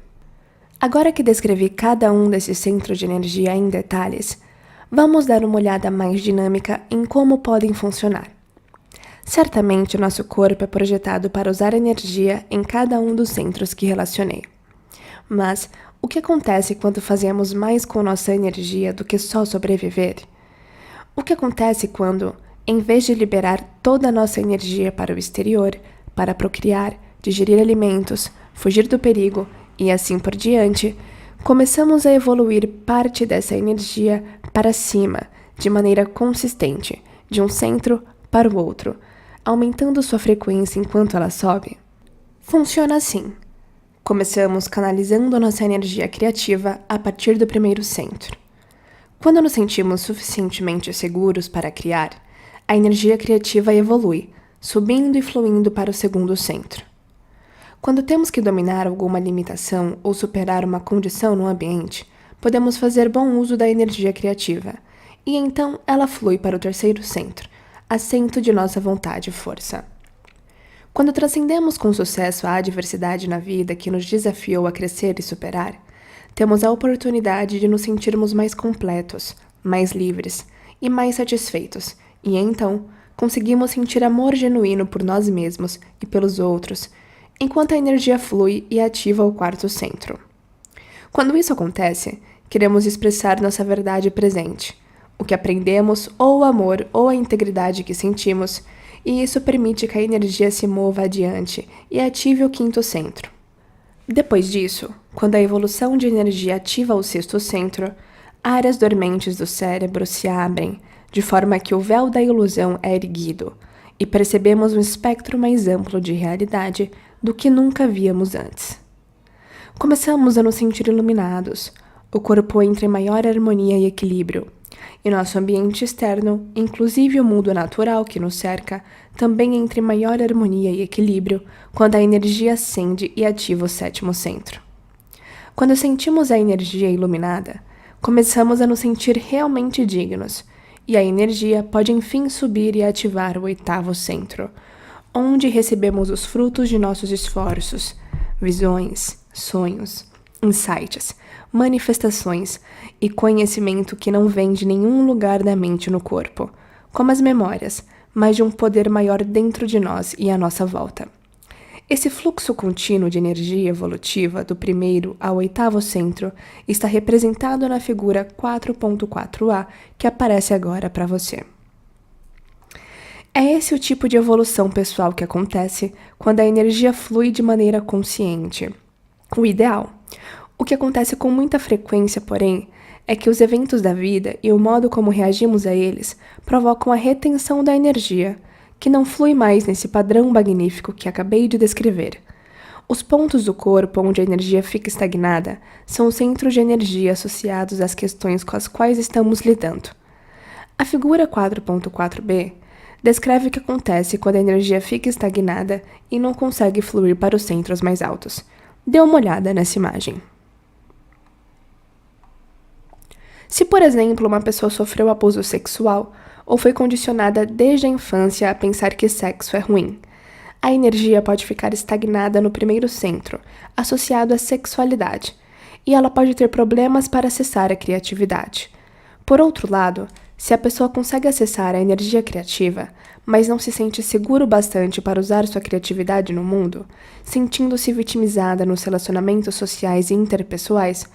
Agora que descrevi cada um desses centros de energia em detalhes, vamos dar uma olhada mais dinâmica em como podem funcionar. Certamente, o nosso corpo é projetado para usar energia em cada um dos centros que relacionei. Mas o que acontece quando fazemos mais com nossa energia do que só sobreviver? O que acontece quando, em vez de liberar toda a nossa energia para o exterior, para procriar, digerir alimentos, fugir do perigo e assim por diante, começamos a evoluir parte dessa energia para cima, de maneira consistente, de um centro para o outro, aumentando sua frequência enquanto ela sobe? Funciona assim. Começamos canalizando nossa energia criativa a partir do primeiro centro. Quando nos sentimos suficientemente seguros para criar, a energia criativa evolui, subindo e fluindo para o segundo centro. Quando temos que dominar alguma limitação ou superar uma condição no ambiente, podemos fazer bom uso da energia criativa, e então ela flui para o terceiro centro, assento de nossa vontade e força. Quando transcendemos com sucesso a adversidade na vida que nos desafiou a crescer e superar, temos a oportunidade de nos sentirmos mais completos, mais livres e mais satisfeitos, e então conseguimos sentir amor genuíno por nós mesmos e pelos outros, enquanto a energia flui e ativa o quarto centro. Quando isso acontece, queremos expressar nossa verdade presente, o que aprendemos, ou o amor ou a integridade que sentimos, e isso permite que a energia se mova adiante e ative o quinto centro. Depois disso, quando a evolução de energia ativa o sexto centro, áreas dormentes do cérebro se abrem, de forma que o véu da ilusão é erguido, e percebemos um espectro mais amplo de realidade do que nunca víamos antes. Começamos a nos sentir iluminados, o corpo entra em maior harmonia e equilíbrio, e nosso ambiente externo, inclusive o mundo natural que nos cerca, também entra em maior harmonia e equilíbrio quando a energia ascende e ativa o sétimo centro. Quando sentimos a energia iluminada, começamos a nos sentir realmente dignos, e a energia pode enfim subir e ativar o oitavo centro, onde recebemos os frutos de nossos esforços, visões, sonhos, insights, manifestações e conhecimento que não vem de nenhum lugar da mente no corpo, como as memórias, mas de um poder maior dentro de nós e à nossa volta. Esse fluxo contínuo de energia evolutiva do primeiro ao oitavo centro está representado na figura 4.4a que aparece agora para você. É esse o tipo de evolução pessoal que acontece quando a energia flui de maneira consciente. O ideal. O que acontece com muita frequência, porém, é que os eventos da vida e o modo como reagimos a eles provocam a retenção da energia, que não flui mais nesse padrão magnífico que acabei de descrever. Os pontos do corpo onde a energia fica estagnada são os centros de energia associados às questões com as quais estamos lidando. A figura 4.4b descreve o que acontece quando a energia fica estagnada e não consegue fluir para os centros mais altos. Dê uma olhada nessa imagem. Se, por exemplo, uma pessoa sofreu abuso sexual ou foi condicionada desde a infância a pensar que sexo é ruim, a energia pode ficar estagnada no primeiro centro, associado à sexualidade, e ela pode ter problemas para acessar a criatividade. Por outro lado, se a pessoa consegue acessar a energia criativa, mas não se sente seguro bastante para usar sua criatividade no mundo, sentindo-se vitimizada nos relacionamentos sociais e interpessoais,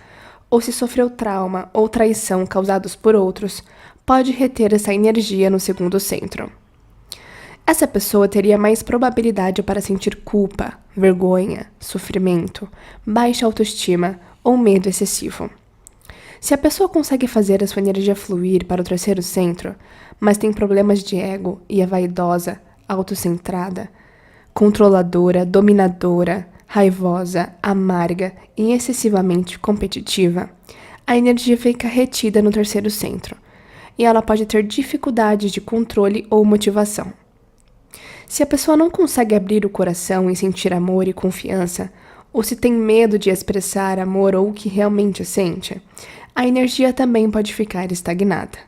ou se sofreu trauma ou traição causados por outros, pode reter essa energia no segundo centro. Essa pessoa teria mais probabilidade para sentir culpa, vergonha, sofrimento, baixa autoestima ou medo excessivo. Se a pessoa consegue fazer a sua energia fluir para o terceiro centro, mas tem problemas de ego e é vaidosa, autocentrada, controladora, dominadora, raivosa, amarga e excessivamente competitiva, a energia fica retida no terceiro centro, e ela pode ter dificuldades de controle ou motivação. Se a pessoa não consegue abrir o coração e sentir amor e confiança, ou se tem medo de expressar amor ou o que realmente sente, a energia também pode ficar estagnada,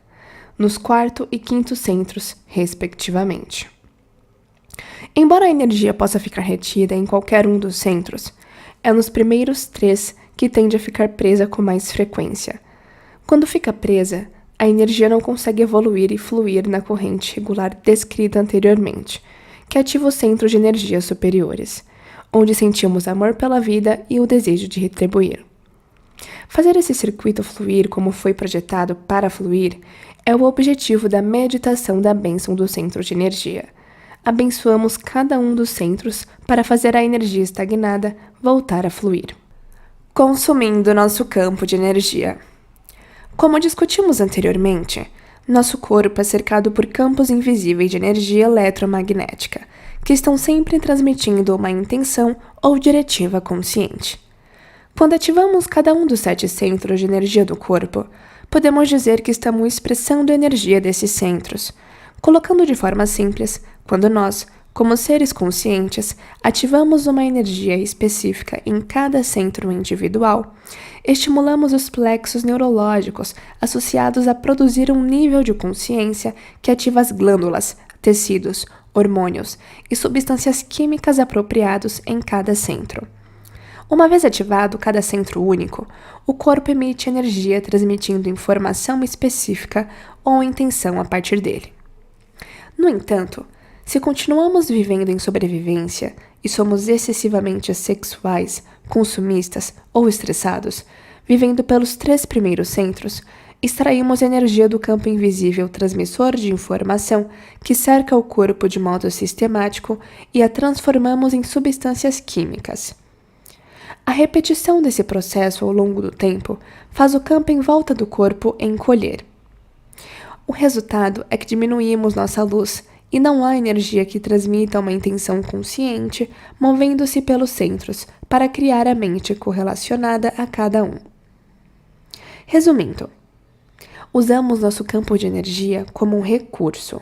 nos quarto e quinto centros, respectivamente. Embora a energia possa ficar retida em qualquer um dos centros, é nos primeiros três que tende a ficar presa com mais frequência. Quando fica presa, a energia não consegue evoluir e fluir na corrente regular descrita anteriormente, que ativa os centros de energia superiores, onde sentimos amor pela vida e o desejo de retribuir. Fazer esse circuito fluir como foi projetado para fluir é o objetivo da meditação da bênção do centro de energia. Abençoamos cada um dos centros para fazer a energia estagnada voltar a fluir. Consumindo nosso campo de energia. Como discutimos anteriormente, nosso corpo é cercado por campos invisíveis de energia eletromagnética, que estão sempre transmitindo uma intenção ou diretiva consciente. Quando ativamos cada um dos 7 centros de energia do corpo, podemos dizer que estamos expressando a energia desses centros. Colocando de forma simples, quando nós, como seres conscientes, ativamos uma energia específica em cada centro individual, estimulamos os plexos neurológicos associados a produzir um nível de consciência que ativa as glândulas, tecidos, hormônios e substâncias químicas apropriados em cada centro. Uma vez ativado cada centro único, o corpo emite energia transmitindo informação específica ou intenção a partir dele. No entanto, se continuamos vivendo em sobrevivência e somos excessivamente sexuais, consumistas ou estressados, vivendo pelos 3 primeiros centros, extraímos energia do campo invisível transmissor de informação que cerca o corpo de modo sistemático e a transformamos em substâncias químicas. A repetição desse processo ao longo do tempo faz o campo em volta do corpo encolher. O resultado é que diminuímos nossa luz e não há energia que transmita uma intenção consciente movendo-se pelos centros para criar a mente correlacionada a cada um. Resumindo, usamos nosso campo de energia como um recurso.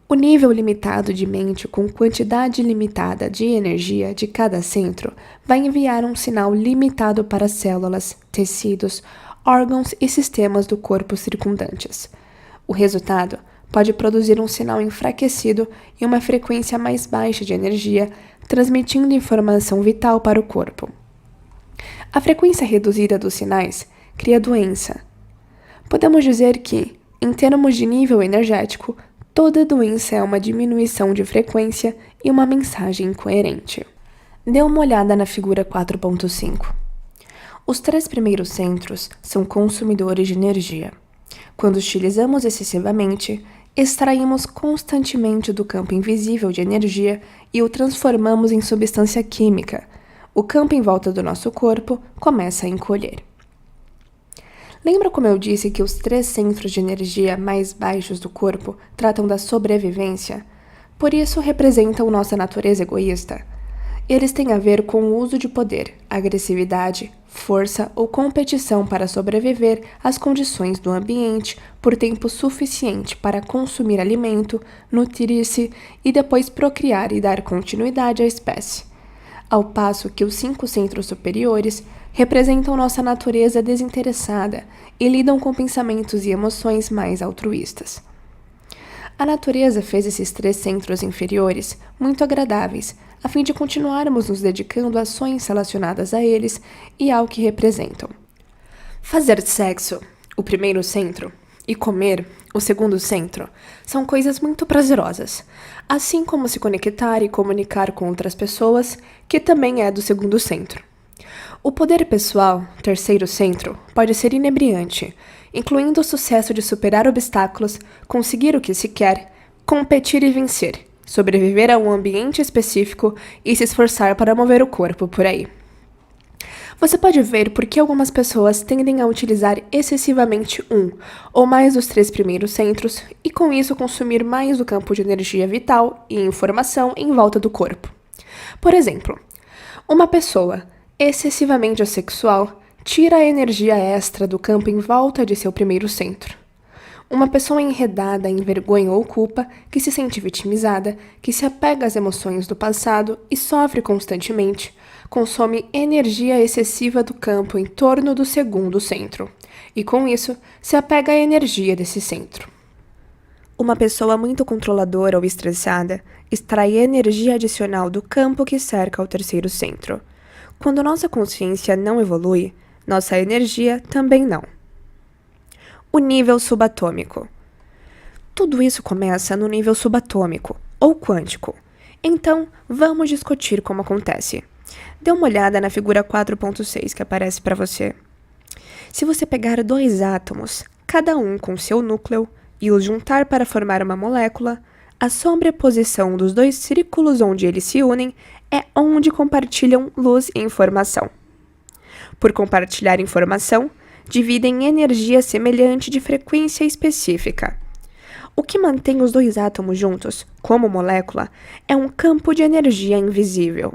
O nível limitado de mente com quantidade limitada de energia de cada centro vai enviar um sinal limitado para células, tecidos, órgãos e sistemas do corpo circundantes. O resultado pode produzir um sinal enfraquecido e uma frequência mais baixa de energia, transmitindo informação vital para o corpo. A frequência reduzida dos sinais cria doença. Podemos dizer que, em termos de nível energético, toda doença é uma diminuição de frequência e uma mensagem incoerente. Dê uma olhada na figura 4.5. Os 3 primeiros centros são consumidores de energia. Quando utilizamos excessivamente, extraímos constantemente do campo invisível de energia e o transformamos em substância química. O campo em volta do nosso corpo começa a encolher. Lembra como eu disse que os 3 centros de energia mais baixos do corpo tratam da sobrevivência? Por isso representam nossa natureza egoísta. Eles têm a ver com o uso de poder, agressividade, força ou competição para sobreviver às condições do ambiente por tempo suficiente para consumir alimento, nutrir-se e depois procriar e dar continuidade à espécie. Ao passo que os 5 centros superiores representam nossa natureza desinteressada e lidam com pensamentos e emoções mais altruístas. A natureza fez esses 3 centros inferiores muito agradáveis, a fim de continuarmos nos dedicando a ações relacionadas a eles e ao que representam. Fazer sexo, o primeiro centro, e comer, o segundo centro, são coisas muito prazerosas, assim como se conectar e comunicar com outras pessoas, que também é do segundo centro. O poder pessoal, terceiro centro, pode ser inebriante, incluindo o sucesso de superar obstáculos, conseguir o que se quer, competir e vencer, sobreviver a um ambiente específico e se esforçar para mover o corpo por aí. Você pode ver por que algumas pessoas tendem a utilizar excessivamente um ou mais dos 3 primeiros centros e com isso consumir mais do campo de energia vital e informação em volta do corpo. Por exemplo, uma pessoa excessivamente assexual tira a energia extra do campo em volta de seu primeiro centro. Uma pessoa enredada em vergonha ou culpa, que se sente vitimizada, que se apega às emoções do passado e sofre constantemente, consome energia excessiva do campo em torno do segundo centro, e com isso se apega à energia desse centro. Uma pessoa muito controladora ou estressada extrai energia adicional do campo que cerca o terceiro centro. Quando nossa consciência não evolui, nossa energia também não. O nível subatômico. Tudo isso começa no nível subatômico, ou quântico. Então, vamos discutir como acontece. Dê uma olhada na figura 4.6 que aparece para você. Se você pegar dois átomos, cada um com seu núcleo, e os juntar para formar uma molécula, a sobreposição dos dois círculos onde eles se unem é onde compartilham luz e informação. Por compartilhar informação, dividem energia semelhante de frequência específica. O que mantém os dois átomos juntos, como molécula, é um campo de energia invisível.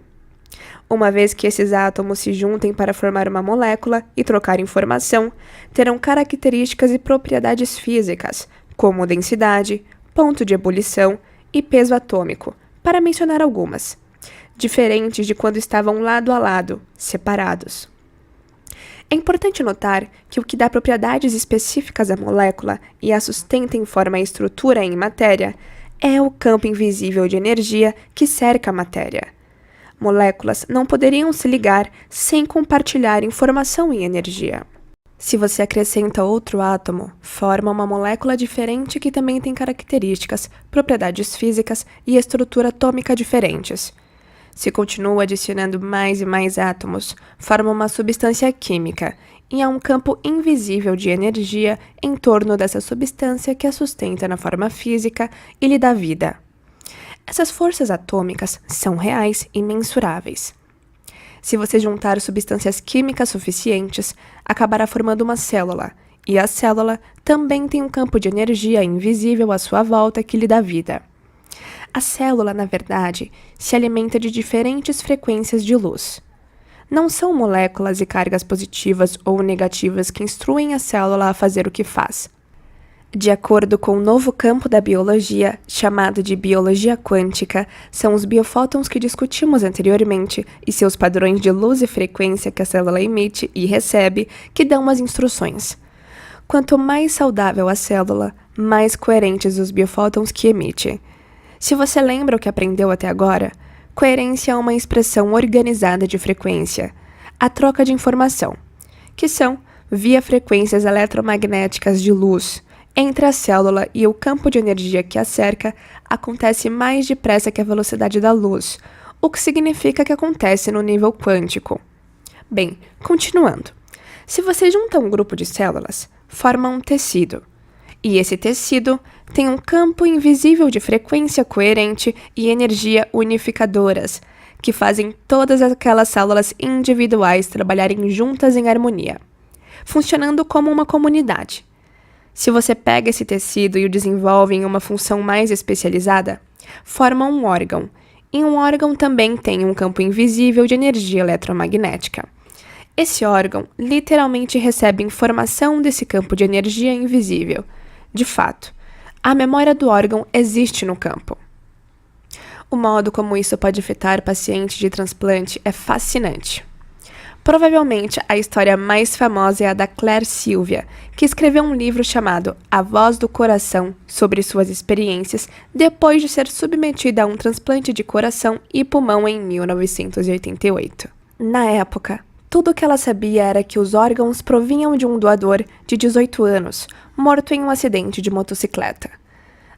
Uma vez que esses átomos se juntem para formar uma molécula e trocar informação, terão características e propriedades físicas, como densidade, ponto de ebulição e peso atômico, para mencionar algumas, diferentes de quando estavam lado a lado, separados. É importante notar que o que dá propriedades específicas à molécula e a sustenta em forma e estrutura em matéria é o campo invisível de energia que cerca a matéria. Moléculas não poderiam se ligar sem compartilhar informação e energia. Se você acrescenta outro átomo, forma uma molécula diferente que também tem características, propriedades físicas e estrutura atômica diferentes. Se continua adicionando mais e mais átomos, forma uma substância química, e há um campo invisível de energia em torno dessa substância que a sustenta na forma física e lhe dá vida. Essas forças atômicas são reais e mensuráveis. Se você juntar substâncias químicas suficientes, acabará formando uma célula, e a célula também tem um campo de energia invisível à sua volta que lhe dá vida. A célula, na verdade, se alimenta de diferentes frequências de luz. Não são moléculas e cargas positivas ou negativas que instruem a célula a fazer o que faz. De acordo com o novo campo da biologia, chamado de biologia quântica, são os biofótons que discutimos anteriormente e seus padrões de luz e frequência que a célula emite e recebe que dão as instruções. Quanto mais saudável a célula, mais coerentes os biofótons que emite. Se você lembra o que aprendeu até agora, coerência é uma expressão organizada de frequência, a troca de informação, que são, via frequências eletromagnéticas de luz, entre a célula e o campo de energia que a cerca, acontece mais depressa que a velocidade da luz, o que significa que acontece no nível quântico. Bem, continuando. Se você junta um grupo de células, forma um tecido. E esse tecido tem um campo invisível de frequência coerente e energia unificadoras, que fazem todas aquelas células individuais trabalharem juntas em harmonia, funcionando como uma comunidade. Se você pega esse tecido e o desenvolve em uma função mais especializada, forma um órgão, e um órgão também tem um campo invisível de energia eletromagnética. Esse órgão literalmente recebe informação desse campo de energia invisível. De fato, a memória do órgão existe no campo. O modo como isso pode afetar pacientes de transplante é fascinante. Provavelmente a história mais famosa é a da Claire Sylvia, que escreveu um livro chamado A Voz do Coração sobre suas experiências depois de ser submetida a um transplante de coração e pulmão em 1988. Na época, tudo o que ela sabia era que os órgãos provinham de um doador de 18 anos, morto em um acidente de motocicleta.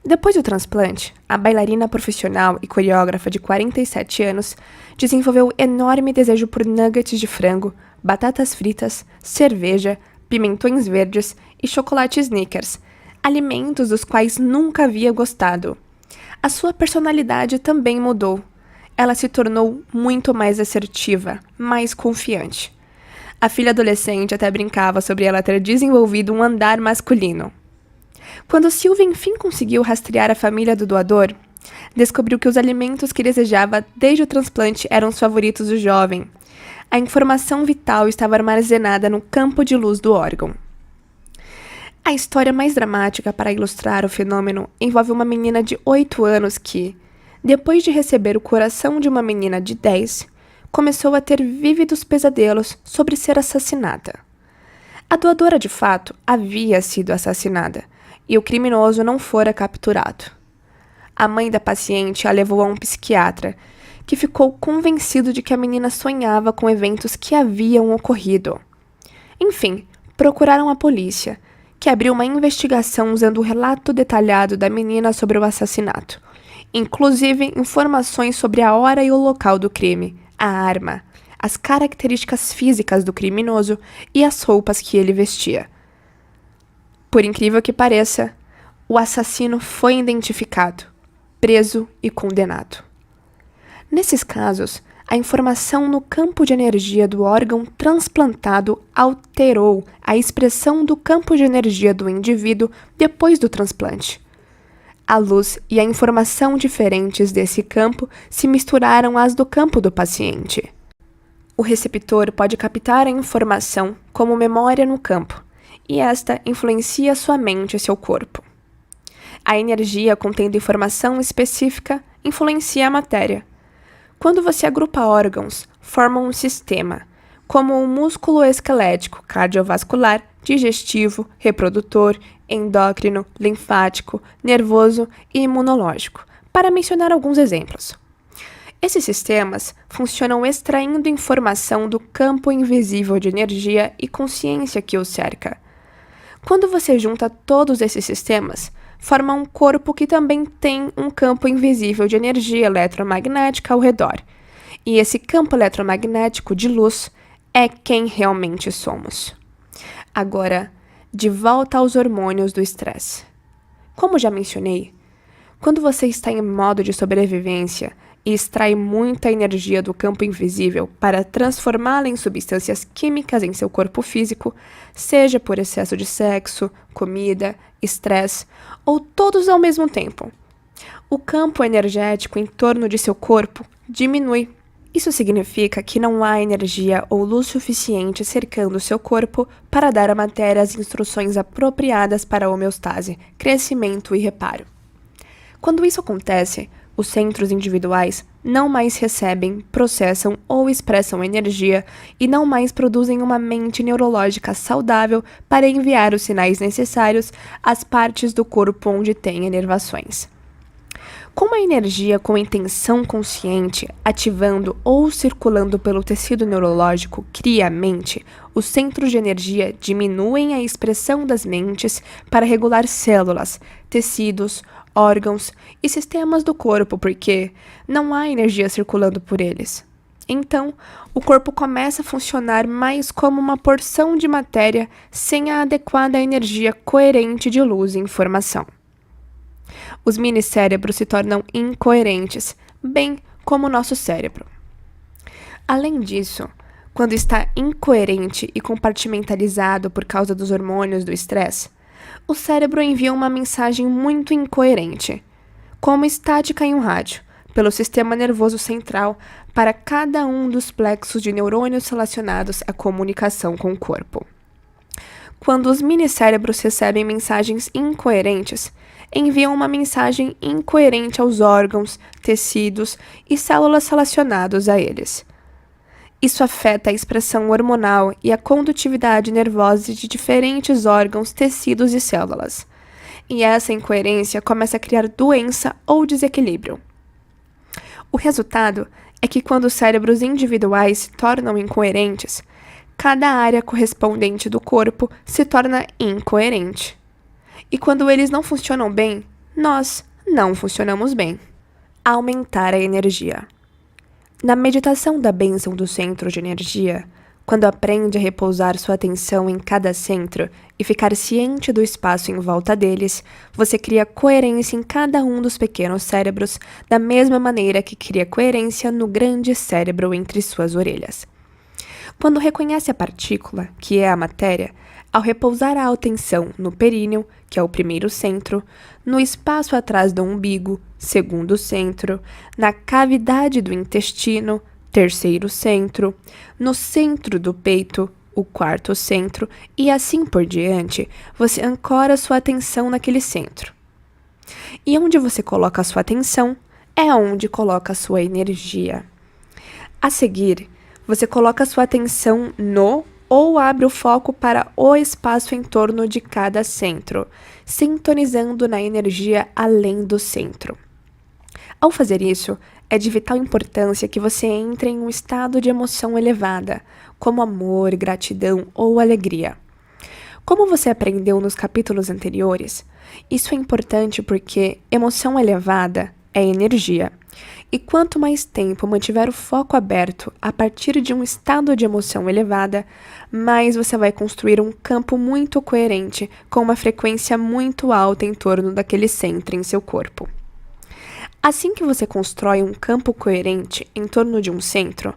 Depois do transplante, a bailarina profissional e coreógrafa de 47 anos desenvolveu enorme desejo por nuggets de frango, batatas fritas, cerveja, pimentões verdes e chocolate Snickers, alimentos dos quais nunca havia gostado. A sua personalidade também mudou. Ela se tornou muito mais assertiva, mais confiante. A filha adolescente até brincava sobre ela ter desenvolvido um andar masculino. Quando Sylvia enfim conseguiu rastrear a família do doador, descobriu que os alimentos que desejava desde o transplante eram os favoritos do jovem. A informação vital estava armazenada no campo de luz do órgão. A história mais dramática para ilustrar o fenômeno envolve uma menina de 8 anos que, depois de receber o coração de uma menina de 10, começou a ter vívidos pesadelos sobre ser assassinada. A doadora, de fato, havia sido assassinada, e o criminoso não fora capturado. A mãe da paciente a levou a um psiquiatra, que ficou convencido de que a menina sonhava com eventos que haviam ocorrido. Enfim, procuraram a polícia, que abriu uma investigação usando o relato detalhado da menina sobre o assassinato, inclusive informações sobre a hora e o local do crime, a arma, as características físicas do criminoso e as roupas que ele vestia. Por incrível que pareça, o assassino foi identificado, preso e condenado. Nesses casos, a informação no campo de energia do órgão transplantado alterou a expressão do campo de energia do indivíduo depois do transplante. A luz e a informação diferentes desse campo se misturaram às do campo do paciente. O receptor pode captar a informação como memória no campo, e esta influencia sua mente e seu corpo. A energia contendo informação específica influencia a matéria. Quando você agrupa órgãos, formam um sistema, como o músculo esquelético, cardiovascular, digestivo, reprodutor, endócrino, linfático, nervoso e imunológico, para mencionar alguns exemplos. Esses sistemas funcionam extraindo informação do campo invisível de energia e consciência que os cerca. Quando você junta todos esses sistemas, forma um corpo que também tem um campo invisível de energia eletromagnética ao redor. E esse campo eletromagnético de luz é quem realmente somos. Agora, de volta aos hormônios do estresse. Como já mencionei, quando você está em modo de sobrevivência e extrai muita energia do campo invisível para transformá-la em substâncias químicas em seu corpo físico, seja por excesso de sexo, comida, estresse ou todos ao mesmo tempo, o campo energético em torno de seu corpo diminui. Isso significa que não há energia ou luz suficiente cercando seu corpo para dar à matéria as instruções apropriadas para a homeostase, crescimento e reparo. Quando isso acontece, os centros individuais não mais recebem, processam ou expressam energia e não mais produzem uma mente neurológica saudável para enviar os sinais necessários às partes do corpo onde tem inervações. Como a energia com intenção consciente, ativando ou circulando pelo tecido neurológico cria a mente, os centros de energia diminuem a expressão das mentes para regular células, tecidos, órgãos e sistemas do corpo porque não há energia circulando por eles. Então, o corpo começa a funcionar mais como uma porção de matéria sem a adequada energia coerente de luz e informação. Os minicérebros se tornam incoerentes, bem como o nosso cérebro. Além disso, quando está incoerente e compartimentalizado por causa dos hormônios do estresse, o cérebro envia uma mensagem muito incoerente, como estática em um rádio, pelo sistema nervoso central para cada um dos plexos de neurônios relacionados à comunicação com o corpo. Quando os minicérebros recebem mensagens incoerentes, enviam uma mensagem incoerente aos órgãos, tecidos e células relacionados a eles. Isso afeta a expressão hormonal e a condutividade nervosa de diferentes órgãos, tecidos e células. E essa incoerência começa a criar doença ou desequilíbrio. O resultado é que quando os cérebros individuais se tornam incoerentes, cada área correspondente do corpo se torna incoerente. E quando eles não funcionam bem, nós não funcionamos bem. Aumentar a energia. Na meditação da bênção do centro de energia, quando aprende a repousar sua atenção em cada centro e ficar ciente do espaço em volta deles, você cria coerência em cada um dos pequenos cérebros, da mesma maneira que cria coerência no grande cérebro entre suas orelhas. Quando reconhece a partícula, que é a matéria, ao repousar a atenção no períneo, que é o primeiro centro, no espaço atrás do umbigo, segundo centro, na cavidade do intestino, terceiro centro, no centro do peito, o quarto centro, e assim por diante, você ancora sua atenção naquele centro. E onde você coloca a sua atenção é onde coloca a sua energia. A seguir, você coloca sua atenção no ou abre o foco para o espaço em torno de cada centro, sintonizando na energia além do centro. Ao fazer isso, é de vital importância que você entre em um estado de emoção elevada, como amor, gratidão ou alegria. Como você aprendeu nos capítulos anteriores, isso é importante porque emoção elevada é energia. E quanto mais tempo mantiver o foco aberto a partir de um estado de emoção elevada, mais você vai construir um campo muito coerente com uma frequência muito alta em torno daquele centro em seu corpo. Assim que você constrói um campo coerente em torno de um centro,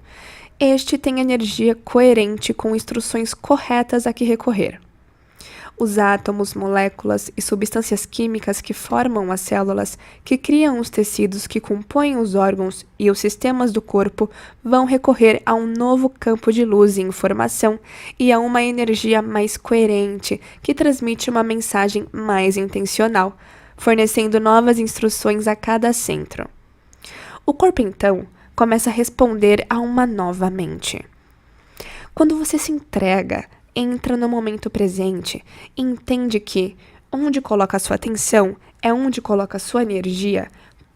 este tem energia coerente com instruções corretas a que recorrer. Os átomos, moléculas e substâncias químicas que formam as células, que criam os tecidos que compõem os órgãos e os sistemas do corpo, vão recorrer a um novo campo de luz e informação e a uma energia mais coerente, que transmite uma mensagem mais intencional, fornecendo novas instruções a cada centro. O corpo, então, começa a responder a uma nova mente. Quando você se entrega, entra no momento presente e entende que onde coloca a sua atenção é onde coloca a sua energia,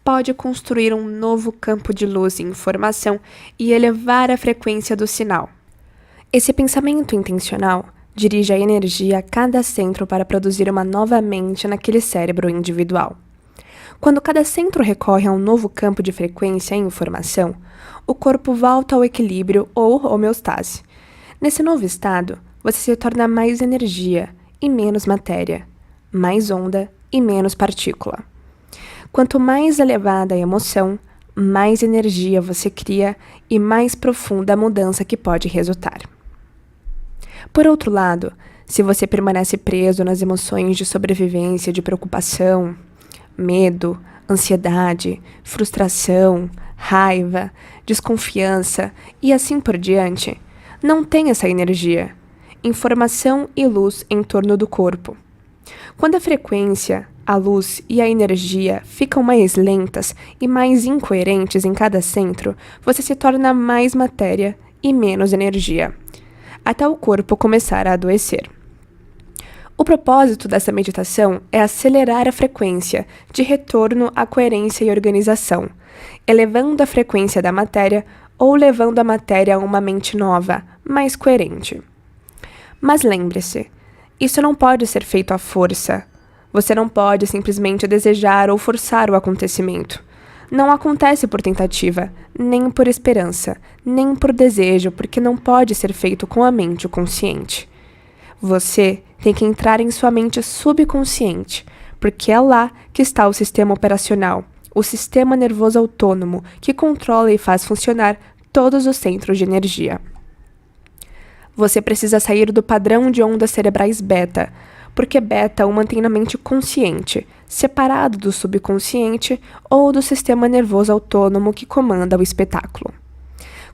pode construir um novo campo de luz e informação e elevar a frequência do sinal. Esse pensamento intencional dirige a energia a cada centro para produzir uma nova mente naquele cérebro individual. Quando cada centro recorre a um novo campo de frequência e informação, o corpo volta ao equilíbrio ou homeostase. Nesse novo estado, você se torna mais energia e menos matéria, mais onda e menos partícula. Quanto mais elevada a emoção, mais energia você cria e mais profunda a mudança que pode resultar. Por outro lado, se você permanece preso nas emoções de sobrevivência, de preocupação, medo, ansiedade, frustração, raiva, desconfiança e assim por diante, não tem essa energia, informação e luz em torno do corpo. Quando a frequência, a luz e a energia ficam mais lentas e mais incoerentes em cada centro, você se torna mais matéria e menos energia, até o corpo começar a adoecer. O propósito dessa meditação é acelerar a frequência de retorno à coerência e organização, elevando a frequência da matéria ou levando a matéria a uma mente nova, mais coerente. Mas lembre-se, isso não pode ser feito à força. Você não pode simplesmente desejar ou forçar o acontecimento. Não acontece por tentativa, nem por esperança, nem por desejo, porque não pode ser feito com a mente consciente. Você tem que entrar em sua mente subconsciente, porque é lá que está o sistema operacional, o sistema nervoso autônomo, que controla e faz funcionar todos os centros de energia. Você precisa sair do padrão de ondas cerebrais beta, porque beta o mantém na mente consciente, separado do subconsciente ou do sistema nervoso autônomo que comanda o espetáculo.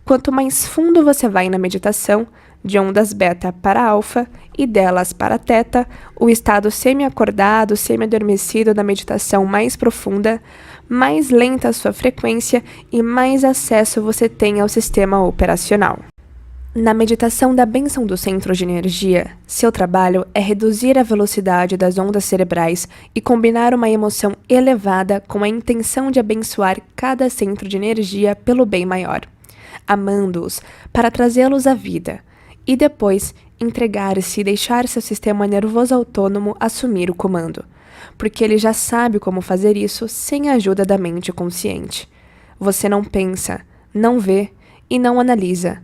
Quanto mais fundo você vai na meditação, de ondas beta para alfa e delas para teta, o estado semi-acordado, semi-adormecido da meditação mais profunda, mais lenta a sua frequência e mais acesso você tem ao sistema operacional. Na meditação da bênção do centro de energia, seu trabalho é reduzir a velocidade das ondas cerebrais e combinar uma emoção elevada com a intenção de abençoar cada centro de energia pelo bem maior, amando-os para trazê-los à vida, e depois entregar-se e deixar seu sistema nervoso autônomo assumir o comando, porque ele já sabe como fazer isso sem a ajuda da mente consciente. Você não pensa, não vê e não analisa.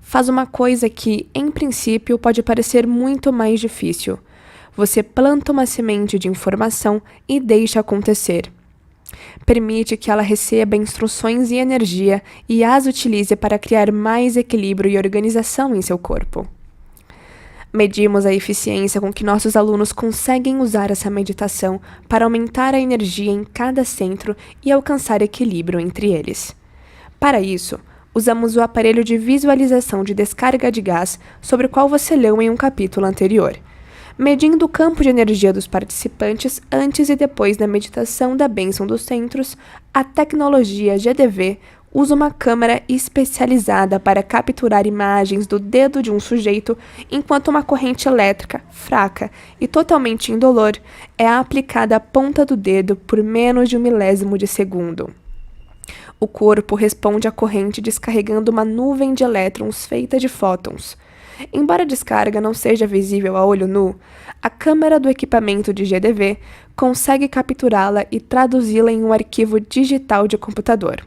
Faz uma coisa que, em princípio, pode parecer muito mais difícil. Você planta uma semente de informação e deixa acontecer. Permite que ela receba instruções e energia e as utilize para criar mais equilíbrio e organização em seu corpo. Medimos a eficiência com que nossos alunos conseguem usar essa meditação para aumentar a energia em cada centro e alcançar equilíbrio entre eles. Para isso, usamos o aparelho de visualização de descarga de gás sobre o qual você leu em um capítulo anterior, medindo o campo de energia dos participantes antes e depois da meditação da bênção dos centros. A tecnologia GDV usa uma câmera especializada para capturar imagens do dedo de um sujeito enquanto uma corrente elétrica, fraca e totalmente indolor, é aplicada à ponta do dedo por menos de 1 milésimo de segundo. O corpo responde à corrente descarregando uma nuvem de elétrons feita de fótons. Embora a descarga não seja visível a olho nu, a câmera do equipamento de GDV consegue capturá-la e traduzi-la em um arquivo digital de computador.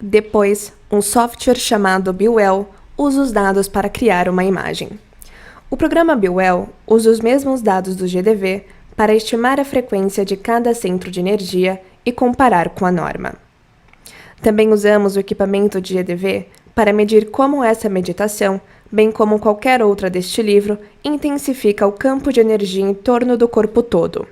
Depois, um software chamado Be-Well usa os dados para criar uma imagem. O programa Be-Well usa os mesmos dados do GDV para estimar a frequência de cada centro de energia e comparar com a norma. Também usamos o equipamento de GDV para medir como essa meditação, bem como qualquer outra deste livro, intensifica o campo de energia em torno do corpo todo.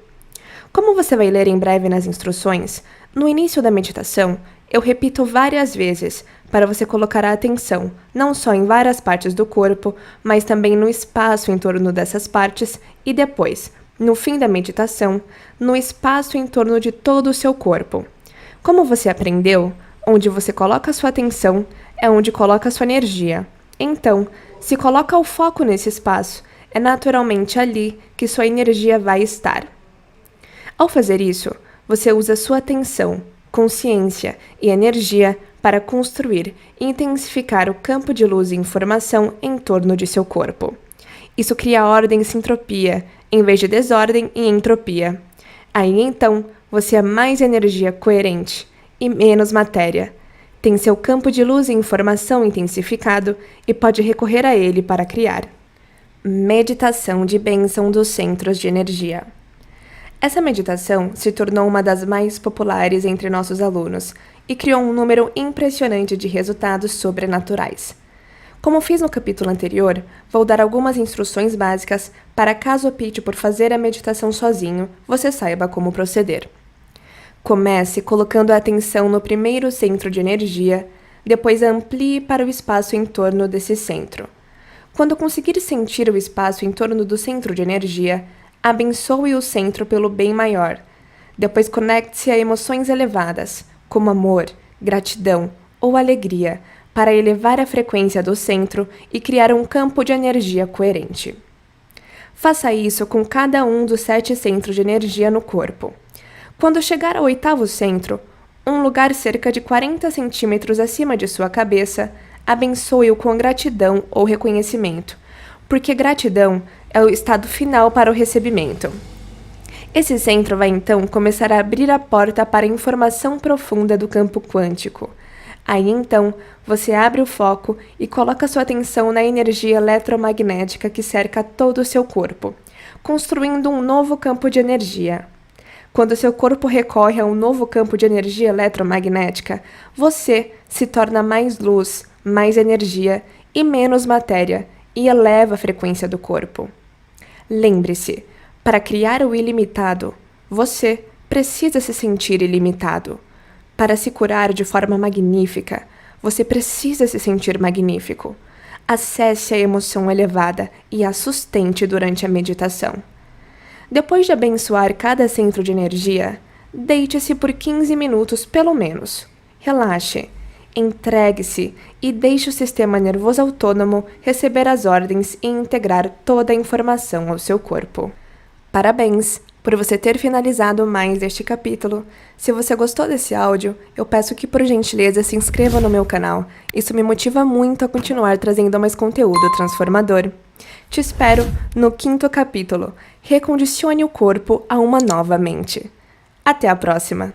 Como você vai ler em breve nas instruções, no início da meditação, eu repito várias vezes para você colocar a atenção não só em várias partes do corpo, mas também no espaço em torno dessas partes e depois, no fim da meditação, no espaço em torno de todo o seu corpo. Como você aprendeu, onde você coloca a sua atenção é onde coloca a sua energia. Então, se coloca o foco nesse espaço, é naturalmente ali que sua energia vai estar. Ao fazer isso, você usa sua atenção, consciência e energia para construir e intensificar o campo de luz e informação em torno de seu corpo. Isso cria ordem e sintropia, em vez de desordem e entropia. Aí então, você é mais energia coerente e menos matéria. Tem seu campo de luz e informação intensificado e pode recorrer a ele para criar. Meditação de bênção dos centros de energia. Essa meditação se tornou uma das mais populares entre nossos alunos e criou um número impressionante de resultados sobrenaturais. Como fiz no capítulo anterior, vou dar algumas instruções básicas para caso opte por fazer a meditação sozinho, você saiba como proceder. Comece colocando a atenção no primeiro centro de energia, depois amplie para o espaço em torno desse centro. Quando conseguir sentir o espaço em torno do centro de energia, abençoe o centro pelo bem maior. Depois conecte-se a emoções elevadas, como amor, gratidão ou alegria, para elevar a frequência do centro e criar um campo de energia coerente. Faça isso com cada um dos 7 centros de energia no corpo. Quando chegar ao 8º centro, um lugar cerca de 40 centímetros acima de sua cabeça, abençoe-o com gratidão ou reconhecimento, porque gratidão é o estado final para o recebimento. Esse centro vai então começar a abrir a porta para a informação profunda do campo quântico. Aí então, você abre o foco e coloca sua atenção na energia eletromagnética que cerca todo o seu corpo, construindo um novo campo de energia. Quando seu corpo recorre a um novo campo de energia eletromagnética, você se torna mais luz, mais energia e menos matéria, e eleva a frequência do corpo. Lembre-se, para criar o ilimitado, você precisa se sentir ilimitado. Para se curar de forma magnífica, você precisa se sentir magnífico. Acesse a emoção elevada e a sustente durante a meditação. Depois de abençoar cada centro de energia, deite-se por 15 minutos pelo menos. Relaxe, entregue-se e deixe o sistema nervoso autônomo receber as ordens e integrar toda a informação ao seu corpo. Parabéns por você ter finalizado mais este capítulo. Se você gostou desse áudio, eu peço que por gentileza se inscreva no meu canal. Isso me motiva muito a continuar trazendo mais conteúdo transformador. Te espero no 5º capítulo. Recondicione o corpo a uma nova mente. Até a próxima!